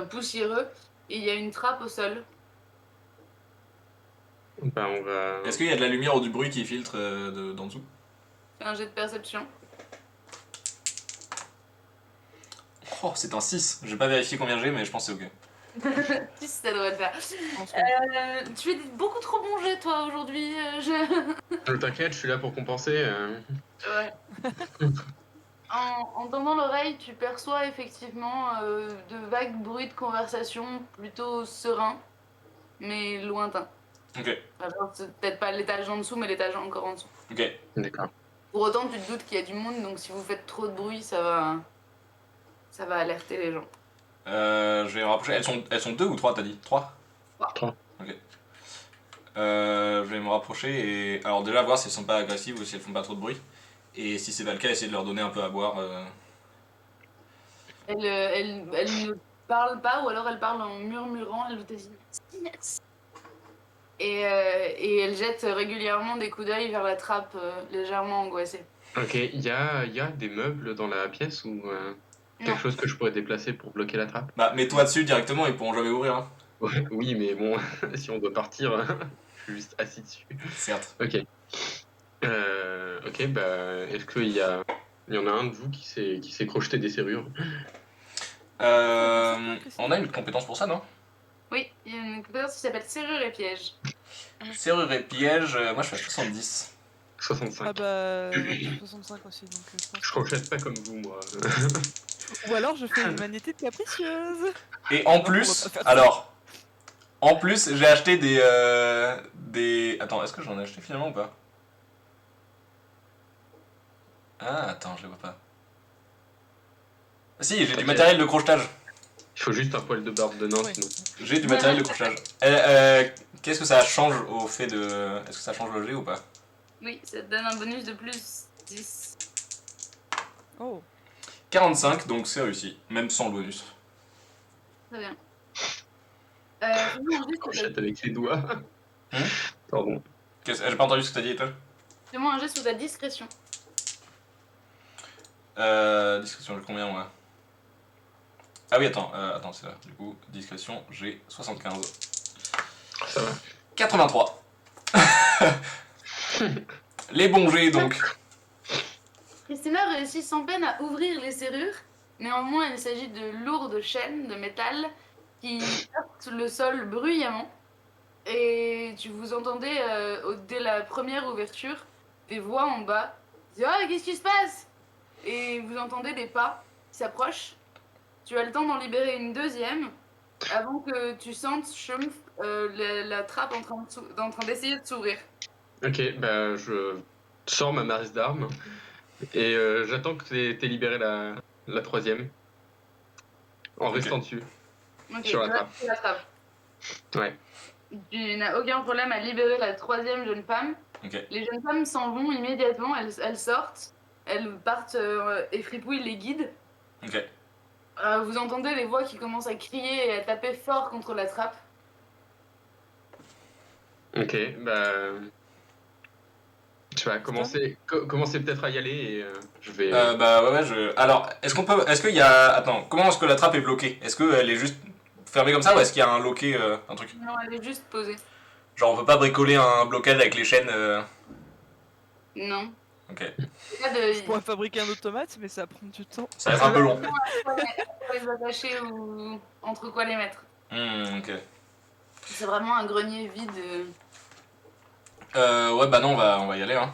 poussiéreux et il y a une trappe au sol. Bah, on va... Est-ce qu'il y a de la lumière ou du bruit qui filtre d'en dessous? Fais un jet de perception. Oh, c'est un 6. J'ai pas vérifié combien j'ai, mais je pense que c'est ok. Si, ça devrait le faire. Tu fais beaucoup trop bon jet toi aujourd'hui. T'inquiète, je suis là pour compenser. Ouais. En tendant l'oreille, tu perçois effectivement de vagues bruits de conversation plutôt sereins, mais lointains. Ok. Alors, c'est peut-être pas l'étage en dessous, mais l'étage encore en dessous. Ok. D'accord. Pour autant, tu te doutes qu'il y a du monde, donc si vous faites trop de bruit, ça va alerter les gens. Je vais me rapprocher. Elles sont 2 ou 3, t'as dit? 3? 3. Ok. Je vais me rapprocher et. Alors, déjà, voir si elles sont pas agressives ou si elles font pas trop de bruit. Et si c'est pas le cas, essayer de leur donner un peu à boire. Elle ne parle pas, ou alors elle parle en murmurant, elle vous dit merci. Et elle jette régulièrement des coups d'œil vers la trappe, légèrement angoissée. Ok, il y a des meubles dans la pièce ou quelque chose que je pourrais déplacer pour bloquer la trappe? Bah, mets-toi dessus directement, ils pourront jamais ouvrir. Hein. Ouais, oui, mais bon, si on doit partir, je suis juste assis dessus. Certes. Ok. Ok, bah, est-ce qu'il y en a un de vous qui sait crocheter des serrures? On a une compétence pour ça, non? Oui, il y a une compétence qui s'appelle serrure et piège. Serrure et piège, moi je fais 70. 65. Ah bah, ouais, 65 aussi, donc je pense. Je crochette pas comme vous, moi. Ou alors je fais une magnétite capricieuse. Et en Non, on plus, va pas faire ça. alors, en plus, j'ai acheté des... Attends, est-ce que j'en ai acheté finalement ou pas? Ah, attends, je les vois pas. Ah, si, j'ai du matériel de crochetage. Il faut juste un poil de barbe de nain, Ouais. sinon. J'ai du matériel de crochetage. Qu'est-ce que ça change au fait de... Est-ce que ça change le jet ou pas? Oui, ça te donne un bonus de plus 10. Oh. 45, donc c'est réussi, même sans le bonus. Très bien. Fais-moi un jet sur ta- Crochette avec les doigts. Pardon. J'ai pas entendu ce que t'as dit, toi? fais-moi un jet sur ta discrétion. Discrétion, j'ai combien moi? Ah oui, attends, c'est là. Du coup, discrétion, j'ai 75. Ça va. 83. Les bons jets donc. Christina réussit sans peine à ouvrir les serrures. Néanmoins, il s'agit de lourdes chaînes de métal qui heurtent le sol bruyamment. et vous entendez, dès la première ouverture, des voix en bas. Vous dites, oh, qu'est-ce qui se passe? Et vous entendez des pas qui s'approchent. Tu as le temps d'en libérer une deuxième avant que tu sentes, Schumpf, la trappe en train d'essayer de s'ouvrir. Ok, bah je sors ma masse d'armes et j'attends que t'aies libéré la troisième en restant dessus. Ok, Sur la trappe. la trappe. Ouais. Tu n'as aucun problème à libérer la troisième jeune femme. Ok. Les jeunes femmes s'en vont immédiatement, elles sortent, elles partent et Fripouille les guide. Ok. Vous entendez les voix qui commencent à crier et à taper fort contre la trappe. Ok, bah. Tu vas commencer peut-être à y aller et je vais. Bah ouais, Alors, est-ce qu'il y a... Attends, comment est-ce que la trappe est bloquée? Est-ce qu'elle est juste fermée comme ça ou est-ce qu'il y a un loquet, un truc? Non, elle est juste posée. Genre on peut pas bricoler un blocage avec les chaînes Non. Ok. Je pourrais fabriquer un automate, mais ça va prendre du temps. Ça va être un peu long. Pour les attacher ou entre quoi les mettre. Ok. C'est vraiment un grenier vide. Ouais, bah non, on va y aller, hein.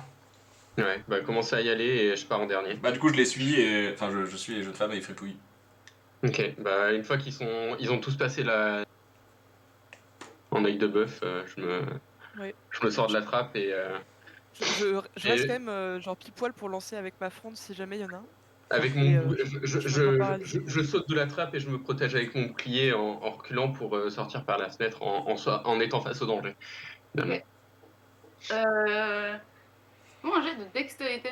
Ouais, bah commencer à y aller et je pars en dernier. Bah du coup je les suis et... Enfin je suis les jeunes femmes et ils fripouillent. Ok, bah une fois ils ont tous passé en œil de bœuf, je me sors de la trappe et... Je reste quand même genre pile poil pour lancer avec ma fronde si jamais il y en a un. Avec mon je saute de la trappe et je me protège avec mon bouclier en reculant pour sortir par la fenêtre en étant face au danger. Ok. Bon, un jet de dextérité.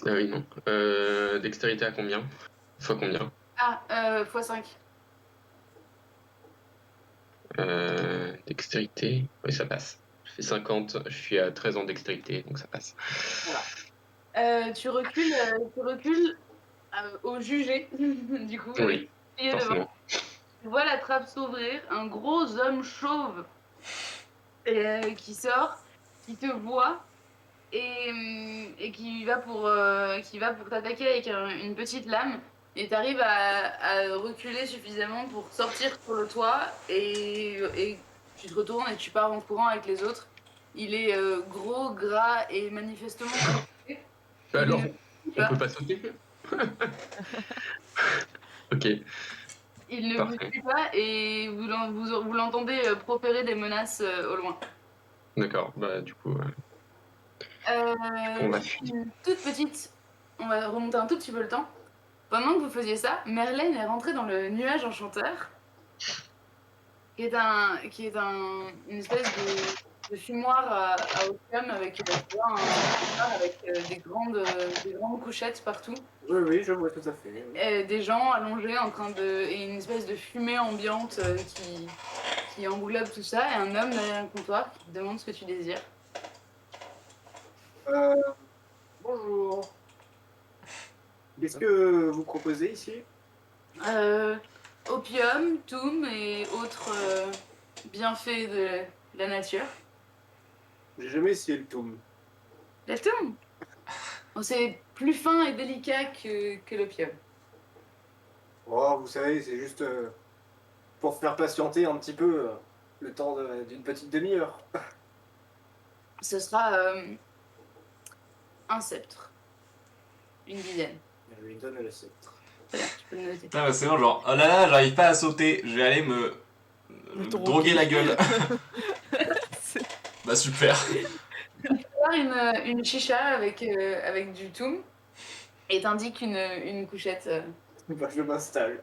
Oui, non. Dextérité à combien? Fois combien? x5. Dextérité, oui, ça passe. Je fais 50, je suis à 13 en dextérité, donc ça passe. Voilà. Tu recules au jugé, du coup. Oui, forcément. Tu vois la trappe s'ouvrir, un gros homme chauve qui sort, qui te voit et qui va pour t'attaquer avec une petite lame. Et t'arrives à reculer suffisamment pour sortir sur le toit et tu te retournes et tu pars en courant avec les autres. Il est gros, gras et manifestement... Alors, on peut pas sauter? Ok. Il ne vous tue pas et vous l'entendez proférer des menaces au loin. D'accord, bah du coup... on va fuir. Une toute petite... On va remonter un tout petit peu le temps. Pendant que vous faisiez ça, Merlin est rentrée dans le nuage enchanteur, qui est une espèce de fumoir à opium avec des grandes couchettes partout. Oui, je vois tout à fait. Et des gens allongés et une espèce de fumée ambiante qui englobe tout ça, et un homme derrière un comptoir qui te demande ce que tu désires. Bonjour. Qu'est-ce que vous proposez ici? Opium, toum et autres bienfaits de la nature. J'ai jamais essayé le toum. Le toum? Oh, c'est plus fin et délicat que l'opium. Oh, vous savez, c'est juste pour faire patienter un petit peu le temps d'une petite demi-heure. Ce sera un sceptre. Une dizaine. Je lui donne le sceptre. Très bien, tu peux le noter. Ah bah c'est bon, genre, oh là là, j'arrive pas à sauter, je vais aller me droguer la gueule. Bah super. Tu vas voir une chicha avec du toum et t'indiques une couchette. Bah, je m'installe.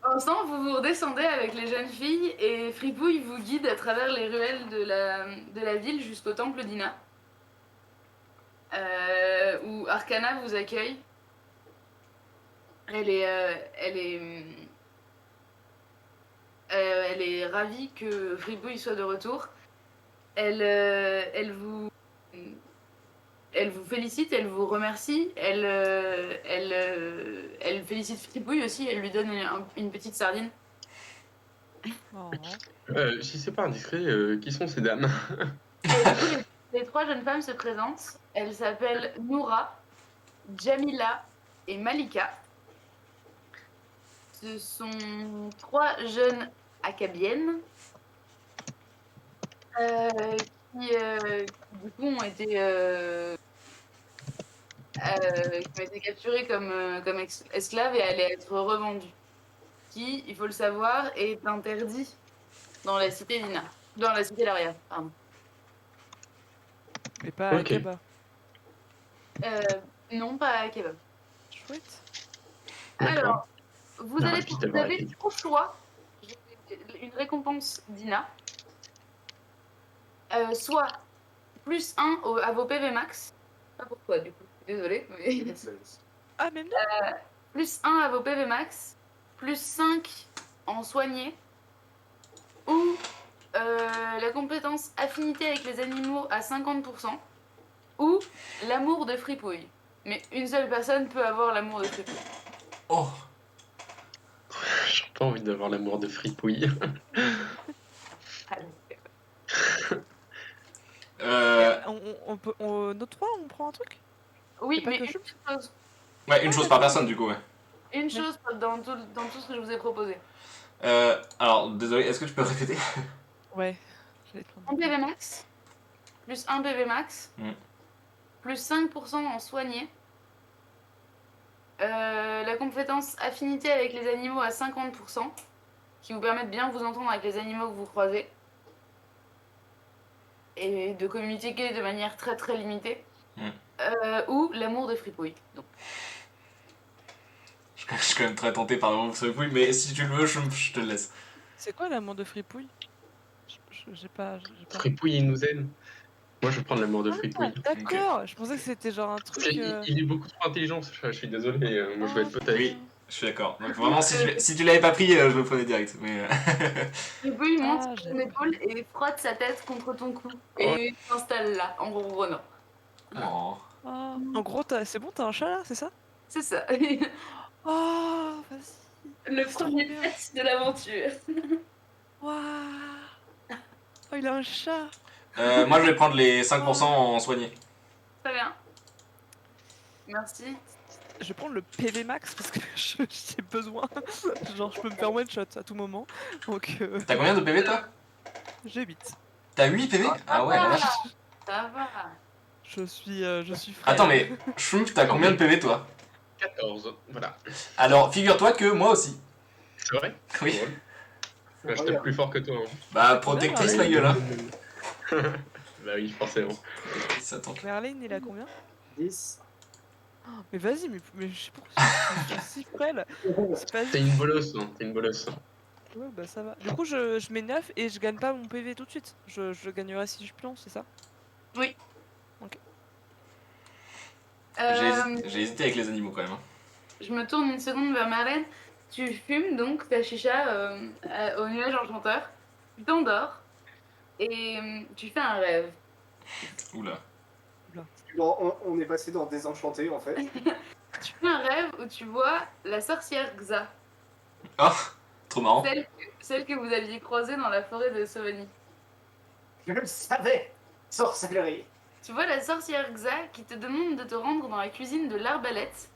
Ensemble, vous redescendez avec les jeunes filles et Fripouille vous guide à travers les ruelles de la ville jusqu'au temple d'Ina. Où Arcana vous accueille. Elle est ravie que Fripouille soit de retour. Elle vous félicite, elle vous remercie, elle félicite Fripouille aussi, elle lui donne une petite sardine. Oh. Si c'est pas indiscret, qui sont ces dames? Et du coup, les trois jeunes femmes se présentent. Elles s'appellent Noura, Jamila et Malika. ce sont 3 jeunes acabiennes qui du coup ont été capturés comme esclaves et allaient être revendus. Qui, il faut le savoir, est interdit dans la cité d'Ina. Dans la cité Laria, pardon. Mais pas à Ok. Akaba. Non, pas à Kebab. Chouette. D'accord. Alors, vous Non, avez je dis d'abord à Kebab. au choix une récompense d'Ina. Soit plus 1 à vos PV max. Pas pour toi, du coup. Désolée. Mais... Ah, même non. plus 1 à vos PV max. Plus 5 en soigné. Ou la compétence affinité avec les animaux à 50%. Ou l'amour de fripouille. Mais une seule personne peut avoir l'amour de fripouille. Oh. J'ai pas envie d'avoir l'amour de fripouille. Notre trois, on prend un truc. Oui, pas mais que une je- chose. Ouais, une chose par personne du coup, ouais. Une chose dans tout ce que je vous ai proposé. Alors, désolé, est-ce que tu peux répéter? Ouais. J'allais te prendre. 1 PV max. Plus 1 PV max. Plus 5% en soigné. La compétence affinité avec les animaux à 50%, qui vous permet de bien vous entendre avec les animaux que vous croisez. Et de communiquer de manière très très limitée. Ou l'amour de fripouille. Donc. Je suis quand même très tenté par l'amour de fripouille, mais si tu le veux, je te le laisse. C'est quoi l'amour de fripouille? J'ai pas. Fripouille, il nous aime. Moi, je vais prendre l'amour de Ah, fripouille. d'accord. Je pensais que c'était genre un truc. Il est beaucoup trop intelligent, je suis désolé. Moi, je vais être pote avec. Oui, je suis d'accord. Donc vraiment, si tu l'avais pas pris, je le prenais direct. Mais... Fripouille monte Ah, sur ton épaule et frotte sa tête contre ton cou. Et s'installe là, en ronronnant. Oh. Ah. En gros, c'est bon, t'as un chat là, c'est ça? C'est ça. Oh, vas-y. Le C'est trop premier bien. pet de l'aventure. Waouh. Oh, il a un chat. Moi, je vais prendre les 5% en soigné. Très bien. Merci. Je vais prendre le PV max parce que j'ai besoin. Genre, je peux me faire one shot à tout moment. Donc, T'as combien de PV toi? j'ai 8. T'as 8 PV? Ah ouais, la vache. Ça va. Je suis frais. Attends, mais Schtroumpf, t'as combien de PV toi? 14, voilà. Alors, figure-toi que moi aussi. C'est vrai? Oui. Bah, je tape plus fort que toi. Hein. Bah, protectrice, ma gueule, hein. Bah oui, forcément. Ça tente. Merlin, il a combien? 10. Oh, mais vas-y, mais je sais pas pourquoi je suis si frêle. C'est pas T'es une bolosse, hein. T'es une bolosse. Ouais, bah ça va. Du coup, je mets 9 et je gagne pas mon PV tout de suite. Je gagnerai si je plante, c'est ça? Oui. Ok. J'ai hésité avec les animaux quand même. Hein. Je me tourne une seconde vers Marlène. Tu fumes donc ta chicha au nuage enchanteur. Tu t'endors et tu fais un rêve. Oula. On est passé dans Désenchanté en fait. Tu fais un rêve où tu vois la sorcière Xa. Oh, trop marrant. Celle que vous aviez croisée dans la forêt de Sauvigny. Je le savais. Sorcellerie. Tu vois la sorcière Xa qui te demande de te rendre dans la cuisine de l'Arbalète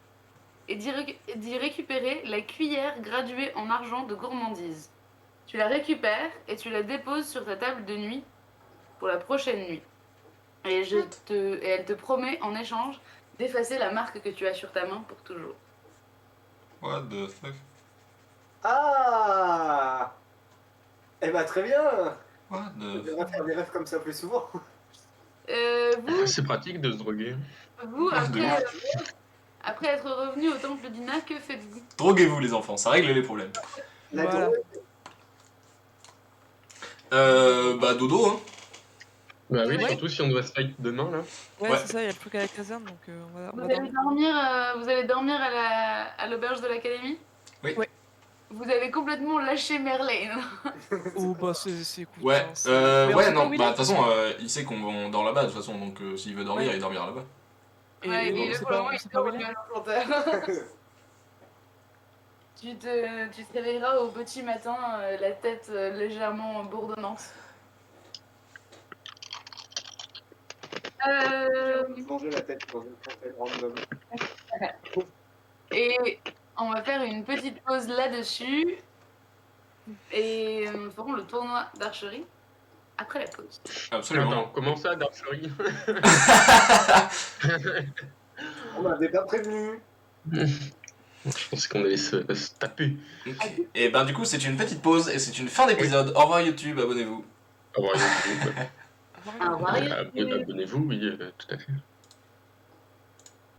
et d'y récupérer la cuillère graduée en argent de gourmandise. Tu la récupères et tu la déposes sur ta table de nuit pour la prochaine nuit. Et elle te promet en échange d'effacer la marque que tu as sur ta main pour toujours. What the fuck? Ah. Eh bah très bien. What On the devrait faire des rêves comme ça plus souvent. C'est pratique de se droguer. Vous De après être revenu au temple d'Ina, que faites-vous? Droguez-vous les enfants, ça règle les problèmes. La Voilà. drogue. Bah dodo hein. Bah oui, Ouais. surtout si on doit se fight demain là. Ouais, Ouais. c'est ça, il y a le truc à la caserne, donc on Vous va allez dormir. dormir à l'auberge de l'académie? Oui. Ouais. Vous avez complètement lâché Merlin. Oh bah c'est cool. Ouais, Mais on ouais, sait pas non, où il bah est. de toute façon, il sait qu'on dort là-bas de toute façon, donc s'il veut dormir, Ouais. il dormira là-bas. Et Ouais, on sait pour le pas, moment, on il sait pas dort où au il est. nuage enchanteur. Tu te réveilleras au petit matin, la tête légèrement bourdonnante. Manger la tête dans une fontaine random. Et On va faire une petite pause là-dessus. Et nous ferons le tournoi d'archerie après la pause. Absolument. Attends, comment ça, d'archerie? On m'avait pas prévenu. Je pense qu'on allait se taper. Ok. Et ben du coup, c'est une petite pause et c'est une fin d'épisode. Au revoir YouTube, abonnez-vous. Au revoir YouTube. Au revoir, YouTube. Abonnez-vous, oui, tout à fait.